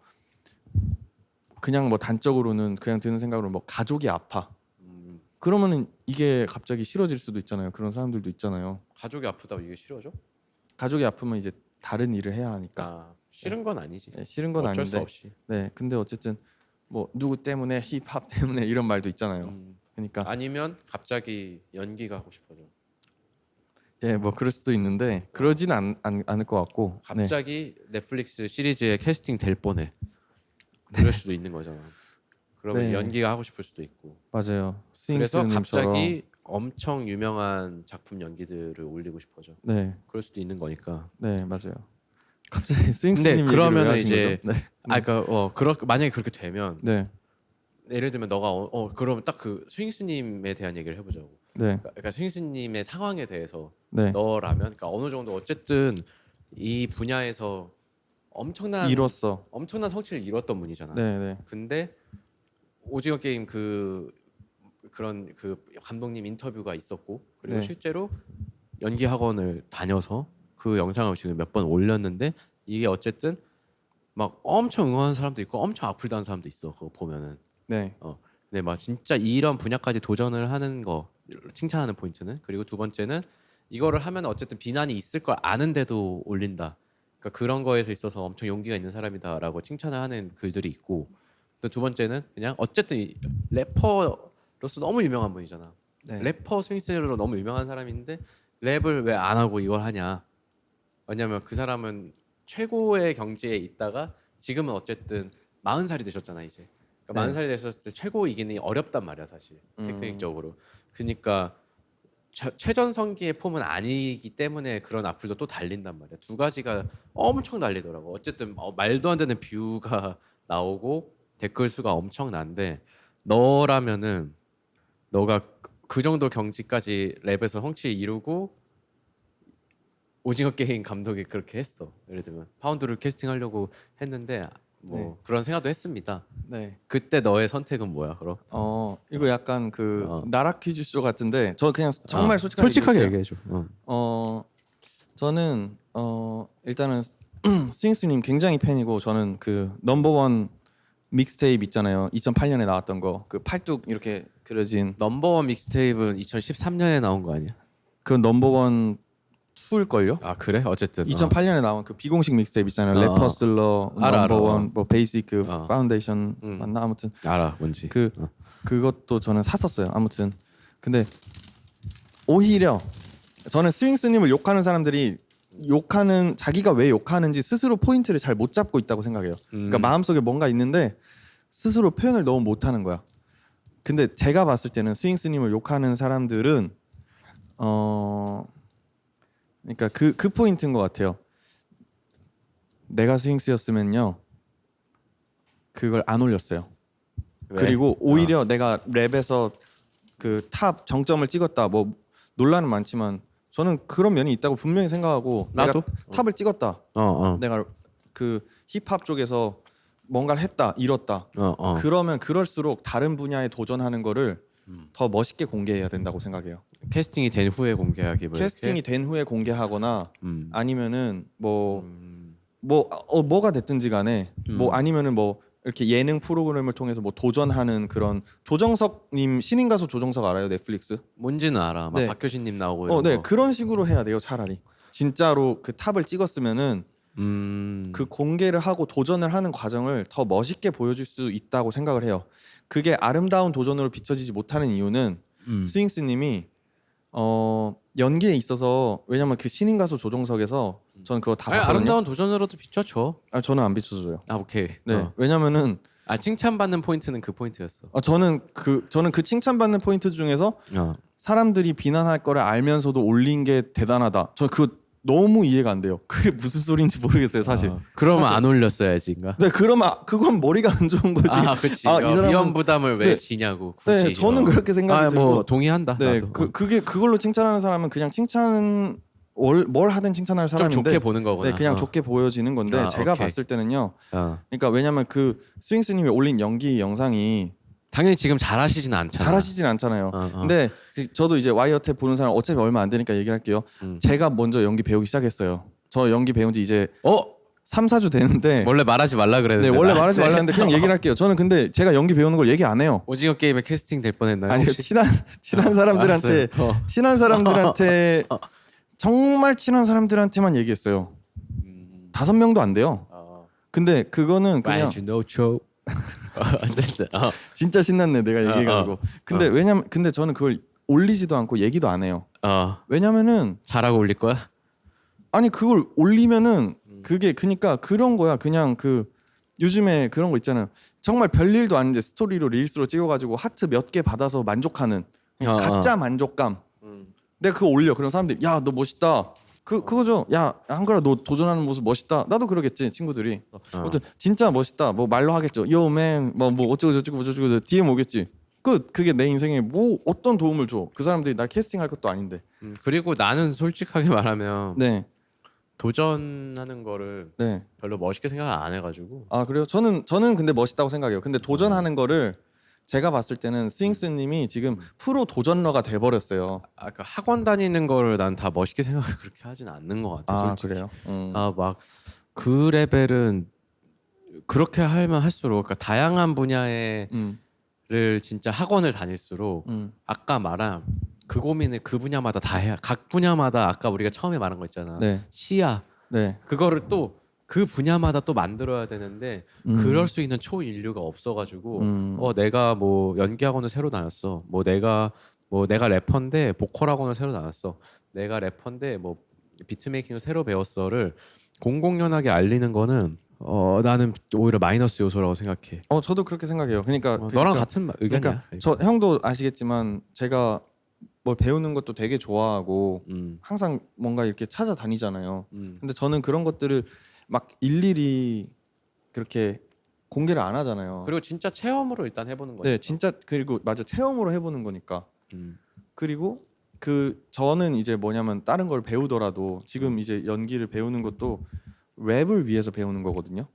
그냥 뭐 단적으로는 그냥 드는 생각으로 뭐 가족이 아파. 그러면은 이게 갑자기 싫어질 수도 있잖아요. 그런 사람들도 있잖아요. 가족이 아프다고 이게 싫어져? 가족이 아프면 이제 다른 일을 해야 하니까. 아, 싫은 건 아니지. 네, 싫은 건 어쩔 수 아닌데. 없이. 네, 근데 어쨌든 뭐 누구 때문에 힙합 때문에 이런 말도 있잖아요. 그러니까 아니면 갑자기 연기가 하고 싶어져. 예, 뭐 그럴 수도 있는데 그러진 않을 것 같고. 네. 갑자기 넷플릭스 시리즈에 캐스팅 될 뻔해. 그럴 수도 있는 거잖아. 그러면 네. 연기가 하고 싶을 수도 있고. 맞아요. 그래서 스윙스님처럼. 갑자기 엄청 유명한 작품 연기들을 올리고 싶어져. 네, 그럴 수도 있는 거니까. 네, 맞아요. 갑자기 스윙스님 근데 그러면은 얘기를 왜 하신 이제 거죠? 네. 그러니까 만약에 그렇게 되면 네, 예를 들면 너가 그러면 딱 그 스윙스님에 대한 얘기를 해보자고. 네, 그러니까 스윙스님의 상황에 대해서 네. 너라면 그러니까 어느 정도 어쨌든 이 분야에서 엄청난 성취를 이뤘던 분이잖아. 네, 네, 근데 오징어 게임 그런 그 감독님 인터뷰가 있었고 그리고 네. 실제로 연기 학원을 다녀서 그 영상을 지금 몇 번 올렸는데 이게 어쨌든 막 엄청 응원하는 사람도 있고 엄청 악플다는 사람도 있어. 그거 보면은. 네, 근데 막 진짜 이런 분야까지 도전을 하는 거 칭찬하는 포인트는 그리고 두 번째는 이거를 하면 어쨌든 비난이 있을 걸 아는데도 올린다. 그러니까 그런 거에서 있어서 엄청 용기가 있는 사람이다라고 칭찬을 하는 글들이 있고 또 두 번째는 그냥 어쨌든 이 래퍼로서 너무 유명한 분이잖아. 네. 래퍼 스윙스로 너무 유명한 사람인데 랩을 왜 안 하고 이걸 하냐? 왜냐면 그 사람은 최고의 경지에 있다가 지금은 어쨌든 40살이 되셨잖아 이제. 그러니까 네. 40살이 되셨을 때 최고이기는 어렵단 말이야 사실 테크닉적으로. 그러니까 최전성기의 폼은 아니기 때문에 그런 악플도 또 달린단 말이야. 두 가지가 엄청 달리더라고. 어쨌든 말도 안 되는 뷰가 나오고 댓글 수가 엄청난데 너라면은 너가 그 정도 경지까지 랩에서 성취 이루고 오징어 게임 감독이 그렇게 했어. 예를 들면 파운드를 캐스팅하려고 했는데 뭐 네. 그런 생각도 했습니다. 네. 그때 너의 선택은 뭐야, 그럼? 이거 약간 그 나라 퀴즈쇼 같은데 저 그냥 정말 솔직하게 얘기할게요. 얘기해 줘. 저는 일단은 스윙스님 굉장히 팬이고 저는 그 넘버원 믹스테이프 있잖아요. 2008년에 나왔던 거 그 팔뚝 이렇게 그려진 넘버원 믹스테이프는 2013년에 나온 거 아니야? 그 넘버원 2일 걸요? 아 그래? 어쨌든 2008년에 나온 그 비공식 믹스테이프 있잖아요. 어. 래퍼슬러 알아, 넘버원 알아. 뭐 베이직 그 어. 파운데이션 맞나 아무튼 알아 뭔지. 그것도 저는 샀었어요. 아무튼 근데 오히려 저는 스윙스님을 욕하는 사람들이 욕하는 자기가 왜 욕하는지 스스로 포인트를 잘 못 잡고 있다고 생각해요. 그러니까 마음속에 뭔가 있는데 스스로 표현을 너무 못하는 거야. 근데 제가 봤을 때는 스윙스님을 욕하는 사람들은 그러니까 그 포인트인 것 같아요. 내가 스윙스였으면요 그걸 안 올렸어요. 왜? 그리고 오히려 내가 랩에서 그 탑 정점을 찍었다. 뭐 논란은 많지만 저는 그런 면이 있다고 분명히 생각하고 나도? 내가 탑을 찍었다. 내가 그 힙합 쪽에서 뭔가를 했다, 이뤘다. 그러면 그럴수록 다른 분야에 도전하는 거를 더 멋있게 공개해야 된다고 생각해요. 캐스팅이 된 후에 공개하기 뭐 캐스팅이 이렇게? 된 후에 공개하거나 아니면은 뭐가 됐든지 간에 뭐 아니면은 뭐 이렇게 예능 프로그램을 통해서 뭐 도전하는 그런 조정석님 신인 가수 조정석 알아요? 넷플릭스? 뭔지는 알아. 막 네. 박효신님 나오고 이런 네 거. 그런 식으로 해야 돼요. 차라리 진짜로 그 탑을 찍었으면은 그 공개를 하고 도전을 하는 과정을 더 멋있게 보여줄 수 있다고 생각을 해요. 그게 아름다운 도전으로 비춰지지 못하는 이유는 스윙스님이 연기에 있어서 왜냐면 그 신인 가수 조정석에서 저는 그거 다 아니, 봤거든요. 아름다운 도전으로도 비춰줘. 저는 안 비춰줘요. 아 오케이. 네 왜냐면은 칭찬받는 포인트는 그 포인트였어. 저는 그 칭찬받는 포인트 중에서 사람들이 비난할 거를 알면서도 올린 게 대단하다. 저는 그거 너무 이해가 안 돼요. 그게 무슨 소리인지 모르겠어요, 사실. 그러면 사실. 안 올렸어야지인가? 네, 그러면 그건 머리가 안 좋은 거지. 그렇지. 이 사람은- 위험 부담을 왜 네. 지냐고. 굳이. 네, 저는 그렇게 생각이 들고. 뭐 동의한다. 네, 나도. 그걸로 칭찬하는 사람은 그냥 뭘 하든 칭찬할 좀 사람인데. 좋게 보는 거구나. 네, 그냥 좋게 보여지는 건데 제가 오케이. 봤을 때는요. 그러니까 왜냐면 그 스윙스님이 올린 연기 영상이 당연히 지금 잘하시진 않잖아. 잘하시진 않잖아요. 근데 저도 이제 와이어탭 보는 사람 어차피 얼마 안 되니까 얘기를 할게요. 제가 먼저 연기 배우기 시작했어요. 저 연기 배운 지 이제 3, 4주 되는데 원래 말하지 말라 그랬는데. 네, 원래 말하지 말라는데 그냥 얘기를 할게요. 저는 근데 제가 연기 배우는 걸 얘기 안 해요. 오징어 게임에 캐스팅 될 뻔했나요? 아니요. 혹시? 친한 사람들한테 알았어요. 친한 사람들한테 정말 친한 사람들한테만 얘기했어요. 5명도 안 돼요. 근데 그거는 그냥 Why you know Joe? 어쨌든 진짜 신났네 내가 얘기해가지고. 근데 왜냐면 근데 저는 그걸 올리지도 않고 얘기도 안 해요. 왜냐면은 잘하고 올릴 거야? 아니 그걸 올리면은 그게 그니까 그런 거야. 그냥 그 요즘에 그런 거 있잖아요. 정말 별일도 아닌데 스토리로 릴스로 찍어가지고 하트 몇 개 받아서 만족하는 가짜 만족감. 내가 그거 올려. 그런 사람들이 야 너 멋있다. 그거죠. 야 한글아 너 도전하는 모습 멋있다. 나도 그러겠지 친구들이. 아무튼 진짜 멋있다. 뭐 말로 하겠죠. 요맨 뭐 어쩌고 저쩌고 저쩌고 DM 오겠지. 그게 내 인생에 뭐 어떤 도움을 줘. 그 사람들이 날 캐스팅할 것도 아닌데. 그리고 나는 솔직하게 말하면 네. 도전하는 거를 네. 별로 멋있게 생각을 안 해가지고. 그래요? 저는 근데 멋있다고 생각해요. 근데 도전하는 거를 제가 봤을 때는 스윙스님이 지금 프로 도전러가 돼버렸어요. 그 학원 다니는 거를 난 다 멋있게 생각을 그렇게 하진 않는 것 같아. 솔직히. 그래요? 막 그 레벨은 그렇게 하면 할수록 그러니까 다양한 분야를 진짜 학원을 다닐수록 아까 말한 그 고민을 그 분야마다 다 해야 각 분야마다 아까 우리가 처음에 말한 거 있잖아. 네. 시야. 네. 그거를 또 그 분야마다 또 만들어야 되는데 그럴 수 있는 초인류가 없어가지고 내가 뭐 연기 학원을 새로 다녔어. 내가 래퍼인데 보컬 학원을 새로 다녔어. 내가 래퍼인데 뭐 비트메이킹을 새로 배웠어를 공공연하게 알리는 거는 나는 오히려 마이너스 요소라고 생각해. 저도 그렇게 생각해요. 그러니까 너랑 같은 의견이야. 저 형도 아시겠지만 제가 뭘 배우는 것도 되게 좋아하고 항상 뭔가 이렇게 찾아다니잖아요. 근데 저는 그런 것들을 막 일일이 그렇게 공개를 안 하잖아요. 그리고 진짜 체험으로 일단 해보는 거죠. 네, 진짜 그리고 맞아 체험으로 해보는 거니까. 그리고 저는 이제 뭐냐면 다른 걸 배우더라도 지금 이제 연기를 배우는 것도 랩을 위해서 배우는 거거든요.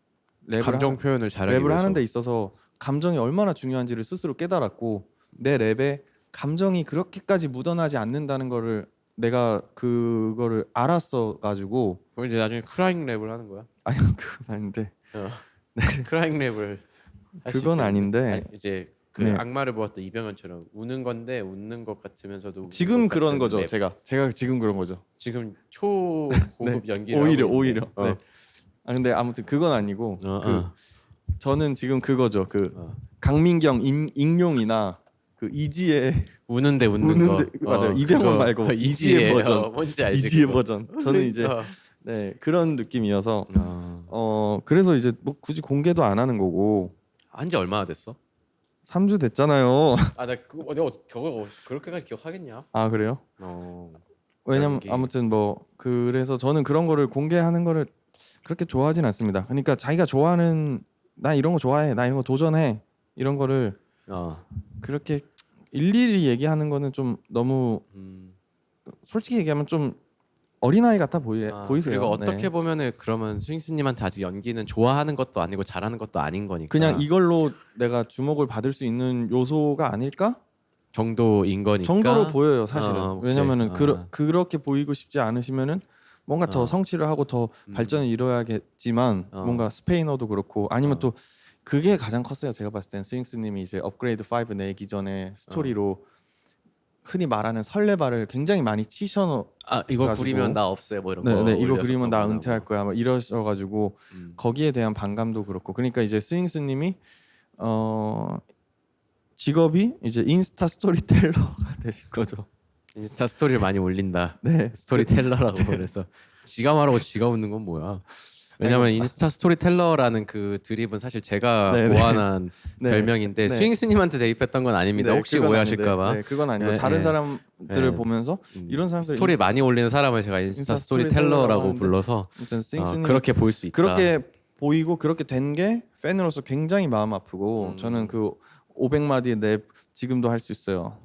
감정 표현을 잘하기 랩을 위해서. 하는 데 있어서 감정이 얼마나 중요한지를 스스로 깨달았고 내 랩에 감정이 그렇게까지 묻어나지 않는다는 거를 내가 그거를 알았어 가지고 그럼 이제 나중에 크라잉 랩을 하는 거야? 아니 그건 아닌데 크라잉 랩을 할 수 그건 있겠는데? 아닌데 아니, 이제 그 네. 악마를 보았던 이병헌처럼 우는 건데 웃는 것 같으면서도 지금 웃는 것 그런 같은 거죠. 랩. 제가 지금 그런 거죠. 지금 초고급 네. 연기를 오히려 하고 있는데. 네. 아 근데 아무튼 그건 아니고 저는 지금 그거죠. 그 강민경 익룡이나 그 이지의 우는데 웃는 거. 맞아요. 이병헌 말고 이지의 버전. 뭔지 알지? 이지의 그거? 버전. 저는 이제 어. 네 그런 느낌이어서 그래서 이제 뭐 굳이 공개도 안 하는 거고 한지 얼마나 됐어? 3주 됐잖아요. 나 그거 내가 저거 그렇게까지 기억하겠냐? 아 그래요? 어. 왜냐면 연기. 아무튼 뭐 그래서 저는 그런 거를 공개하는 거를 그렇게 좋아하진 않습니다. 그러니까 자기가 좋아하는 나 이런 거 좋아해, 나 이런 거 도전해 이런 거를 그렇게 일일이 얘기하는 거는 좀 너무 솔직히 얘기하면 좀 어린아이 같아 보이세요. 그리고 어떻게 네. 보면은 그러면 스윙스님한테 아직 연기는 좋아하는 것도 아니고 잘하는 것도 아닌 거니까 그냥 이걸로 내가 주목을 받을 수 있는 요소가 아닐까 정도인 거니까 정도로 보여요 사실은. 오케이. 왜냐면은 그렇게 보이고 싶지 않으시면은 뭔가 더 성취를 하고 더 발전을 이뤄야겠지만 뭔가 스페인어도 그렇고 아니면 또 그게 가장 컸어요. 제가 봤을 땐 스윙스님이 이제 업그레이드 5 내기 전에 스토리로 흔히 말하는 설레발을 굉장히 많이 치셔. 이거 부리면 나 없애 뭐 이런 거. 네, 이거 그리면 나 은퇴할 거야. 뭐 이러셔가지고 거기에 대한 반감도 그렇고. 그러니까 이제 스윙스님이 직업이 이제 인스타 스토리텔러가 되신 거죠. 인스타 스토리를 많이 올린다. 네, 스토리텔러라고 그래서 지가 말하고 지가 웃는 건 뭐야? 왜냐면 인스타 스토리텔러라는 그 드립은 사실 제가 고안한 별명인데 스윙스님한테 대입했던 건 아닙니다. 혹시 오해하실까봐. 네, 그건 아니고 다른 사람들을 보면서 이런 사람들 스토리 많이 올리는 사람을 제가 인스타 스토리텔러라고 불러서 그렇게 보일 수 있다. 그렇게 보이고 그렇게 된 게 팬으로서 굉장히 마음 아프고 저는 그 500마디의 랩 지금도 할 수 있어요.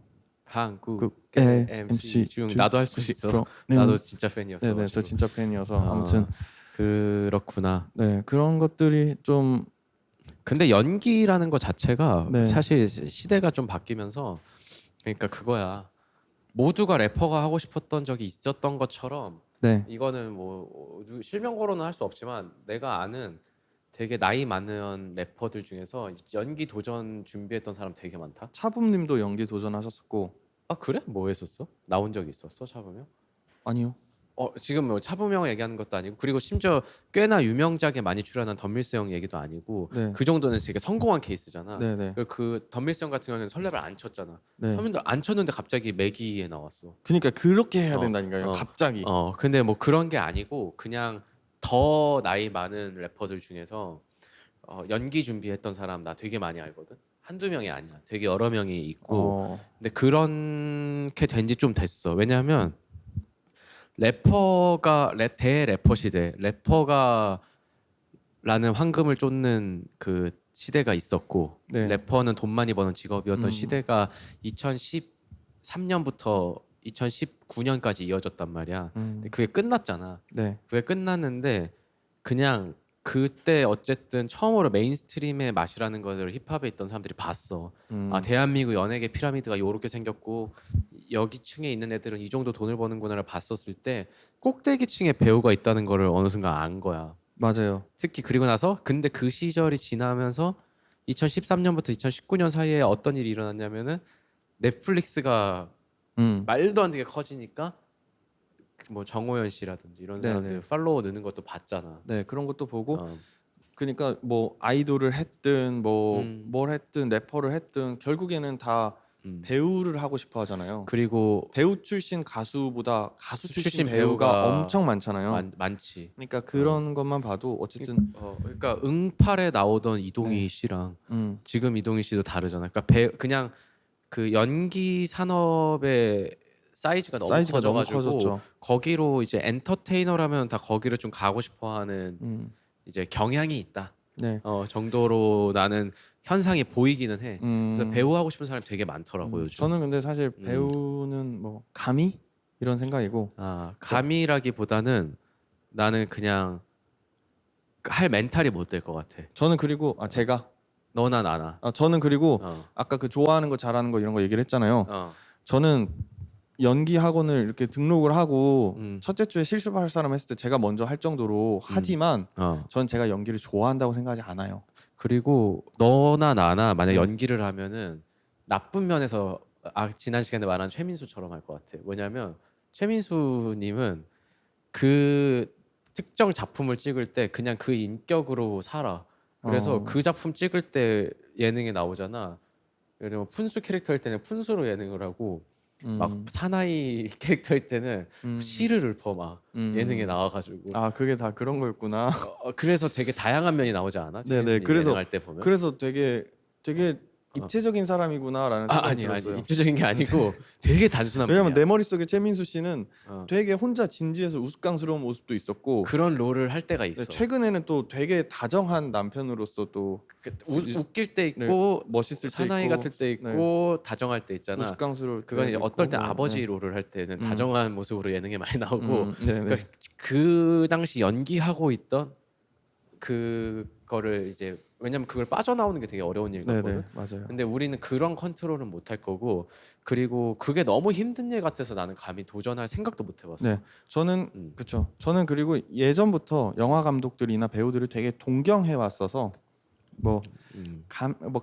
한국 MC 중 나도 할 수 있어. 나도 진짜 팬이었어. 네, 저 진짜 팬이어서 아무튼 그렇구나. 네, 그런 것들이 좀 근데 연기라는 것 자체가 사실 시대가 좀 바뀌면서 그러니까 그거야. 모두가 래퍼가 하고 싶었던 적이 있었던 것처럼 이거는 뭐 실명거로는 할 수 없지만 내가 아는 되게 나이 많은 래퍼들 중에서 연기 도전 준비했던 사람 되게 많다. 차붐님도 연기 도전하셨었고. 그래? 뭐 했었어? 나온 적이 있었어? 차붐형? 아니요. 지금 뭐 차붐형 얘기하는 것도 아니고 그리고 심지어 꽤나 유명작에 많이 출연한 덤밀스 형 얘기도 아니고 그 정도는 되게 성공한 케이스잖아. 그 덤밀스 형 같은 경우는 설레발 안 쳤잖아. 선배들 안 쳤는데 갑자기 매기에 나왔어. 그러니까 그렇게 해야 된다니까요. 갑자기. 근데 뭐 그런 게 아니고 그냥 더 나이 많은 래퍼들 중에서 연기 준비했던 사람 나 되게 많이 알거든. 한두 명이 아니야. 되게 여러 명이 있고. 근데 그렇게 된 지 좀 됐어. 왜냐하면 래퍼가 대래퍼 시대, 래퍼가 라는 황금을 쫓는 그 시대가 있었고 래퍼는 돈 많이 버는 직업이었던 시대가 2013년부터 2019년까지 이어졌단 말이야. 근데 그게 끝났잖아. 그게 끝났는데 그냥 그때 어쨌든 처음으로 메인스트림의 맛이라는 것을 힙합에 있던 사람들이 봤어. 대한민국 연예계 피라미드가 요렇게 생겼고 여기 층에 있는 애들은 이 정도 돈을 버는구나를 봤었을 때 꼭대기층에 배우가 있다는 거를 어느 순간 안 거야. 맞아요. 특히 그리고 나서 근데 그 시절이 지나면서 2013년부터 2019년 사이에 어떤 일이 일어났냐면은 넷플릭스가 말도 안 되게 커지니까 뭐 정호연 씨라든지 이런 사람들 팔로워 느는 것도 봤잖아. 네, 그런 것도 보고 그러니까 뭐 아이돌을 했든 뭐 뭘 했든 래퍼를 했든 결국에는 다 배우를 하고 싶어 하잖아요. 그리고 배우 출신 가수보다 가수 출신 배우가 엄청 많잖아요. 많지. 그러니까 그런 것만 봐도 어쨌든 그러니까 응팔에 나오던 이동희 씨랑 지금 이동희 씨도 다르잖아. 그러니까 그냥 그 연기 산업의 사이즈가 너무 커져가지고 거기로 이제 엔터테이너라면 다 거기를 좀 가고 싶어하는 이제 경향이 있다. 정도로 나는 현상이 보이기는 해. 그래서 배우 하고 싶은 사람이 되게 많더라고 요즘. 저는 근데 사실 배우는 뭐 감히 이런 생각이고. 감이라기보다는 나는 그냥 할 멘탈이 못 될 것 같아. 저는 그리고 제가 너나 나나. 저는 그리고 어. 아까 그 좋아하는 거 잘하는 거 이런 거 얘기를 했잖아요. 어. 저는 연기 학원을 이렇게 등록을 하고 음. 첫째 주에 실습할 사람 했을 때 제가 먼저 할 정도로 하지만 전 제가 연기를 좋아한다고 생각하지 않아요. 그리고 너나 나나 만약 네. 연기를 하면은 나쁜 면에서 지난 시간에 말한 최민수처럼 할 것 같아. 뭐냐면 최민수님은 그 특정 작품을 찍을 때 그냥 그 인격으로 살아. 그래서 그 작품 찍을 때 예능에 나오잖아. 예를 들면 푼수 캐릭터일 때는 푼수로 예능을 하고 막 사나이 캐릭터일 때는 시를 읊어 막 예능에 나와가지고. 그게 다 그런 거였구나. 그래서 되게 다양한 면이 나오지 않아? 네네. 그래서 예능할 때 보면. 그래서 되게 입체적인 사람이구나라는 생각이 들었어요. 입체적인 게 아니고 되게 단순한 왜냐면 분이야. 내 머릿속에 최민수 씨는 되게 혼자 진지해서 우스꽝스러운 모습도 있었고 그런 롤을 할 때가 있어. 최근에는 또 되게 다정한 남편으로서 또 웃길 때 있고 멋있을 때 사나이 있고 같을 때 있고 다정할 때 있잖아. 우스꽝스러울 그건 이제 어떨 때 뭐, 아버지 롤을 할 때는 다정한 모습으로 예능에 많이 나오고 네네. 그 당시 연기하고 있던 그거를 이제 왜냐면 그걸 빠져나오는 게 되게 어려운 일 같거든. 네네 맞아요. 근데 우리는 그런 컨트롤은 못 할 거고 그리고 그게 너무 힘든 일 같아서 나는 감히 도전할 생각도 못 해봤어. 네, 저는 그렇죠. 저는 그리고 예전부터 영화 감독들이나 배우들을 되게 동경해 왔어서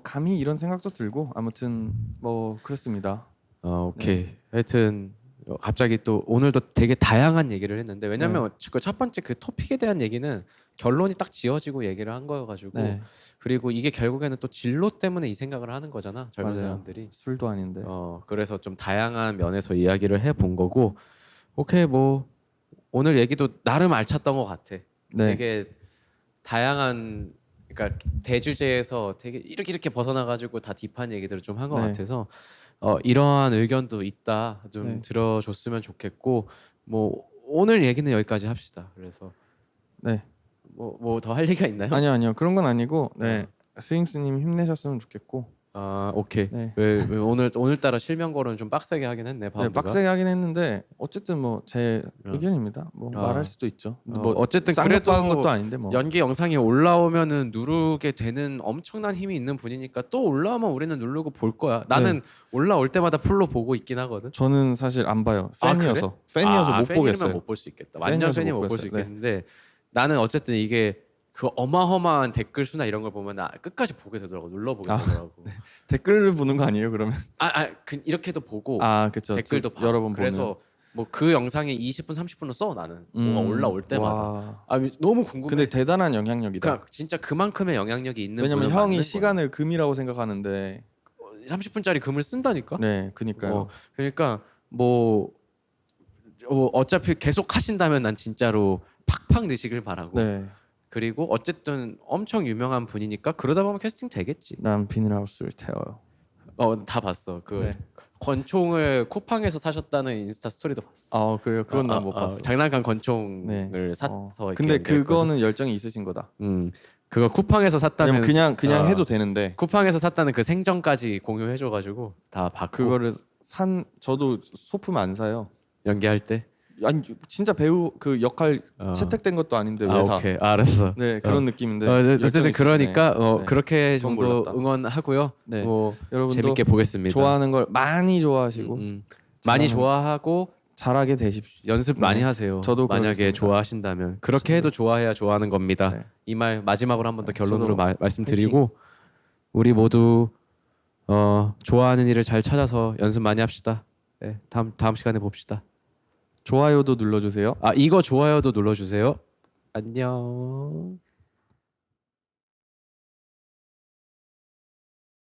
감히 이런 생각도 들고 아무튼 뭐 그렇습니다. 오케이. 하여튼 갑자기 또 오늘도 되게 다양한 얘기를 했는데 왜냐면 그 첫 번째 그 토픽에 대한 얘기는 결론이 딱 지어지고 얘기를 한 거여가지고 그리고 이게 결국에는 또 진로 때문에 이 생각을 하는 거잖아 젊은 맞아요. 사람들이. 술도 아닌데. 그래서 좀 다양한 면에서 이야기를 해본 거고 오케이 뭐 오늘 얘기도 나름 알찼던 것 같아. 되게 다양한 그러니까 대주제에서 되게 이렇게 벗어나가지고 다 딥한 얘기들을 좀 한 것 같아서 이러한 의견도 있다 좀 들어줬으면 좋겠고 뭐 오늘 얘기는 여기까지 합시다. 그래서 뭐 더 할 얘기가 있나요? 아니요 그런 건 아니고 스윙스님 힘내셨으면 좋겠고. 오케이. 왜 오늘따라 실명거는 좀 빡세게 하긴 했네. 바운드가. 빡세게 하긴 했는데 어쨌든 뭐 제 의견입니다. 뭐 말할 수도 있죠. 뭐 어쨌든 그래도 쌍욕박은 것도 아닌데 뭐. 연기 영상이 올라오면은 누르게 되는 엄청난 힘이 있는 분이니까 또 올라오면 우리는 누르고 볼 거야. 나는 올라올 때마다 풀로 보고 있긴 하거든. 저는 사실 안 봐요. 팬이어서 못 보겠어요. 못 볼 수 있겠다. 완전 팬이 못 볼 수 있겠는데 나는 어쨌든 이게 그 어마어마한 댓글 수나 이런 걸 보면 끝까지 보게 되더라고. 눌러보게 되더라고. 댓글을 보는 거 아니에요 그러면? 이렇게도 보고 그쵸. 댓글도 봐고 여러 번 그래서 뭐 그 영상이 20분 30분을 써 나는 뭐가 올라올 때마다. 너무 궁금해. 근데 대단한 영향력이다. 그러니까 진짜 그만큼의 영향력이 있는. 왜냐면 형이 시간을 금이라고 생각하는데 30분짜리 금을 쓴다니까. 네, 그니까요. 그러니까 뭐 어차피 계속 하신다면 난 진짜로 팍팍 넣으시길 바라고. 그리고 어쨌든 엄청 유명한 분이니까 그러다 보면 캐스팅 되겠지. 난 비닐하우스를 태워요. 다 봤어. 권총을 쿠팡에서 사셨다는 인스타 스토리도 봤어. 그래요? 그건 난 못 봤어. 장난감 권총을 사서. 근데 그거는 열정이 있으신 거다. 그거 쿠팡에서 샀다는. 그냥 해도 되는데. 쿠팡에서 샀다는 그 생정까지 공유해줘가지고 다 받고. 그거를 저도 소품 안 사요. 연기할 때. 아니 진짜 배우 그 역할 채택된 것도 아닌데 왜 사? 오케이 알았어. 네 그런 느낌인데. 어쨌든 그러니까 그렇게 정도 몰랐다. 응원하고요. 뭐 여러분도 재밌게 보겠습니다. 좋아하는 걸 많이 좋아하시고 많이 좋아하고 잘하게 되십시오. 연습 많이 하세요. 저도 만약에 그러겠습니다. 좋아하신다면 그렇게 해도 좋아해야 좋아하는 겁니다. 이 말 마지막으로 한 번 더 결론으로 말씀드리고 우리 모두 좋아하는 일을 잘 찾아서 연습 많이 합시다. 다음 시간에 봅시다. 좋아요도 눌러주세요. 이거 좋아요도 눌러주세요. 안녕.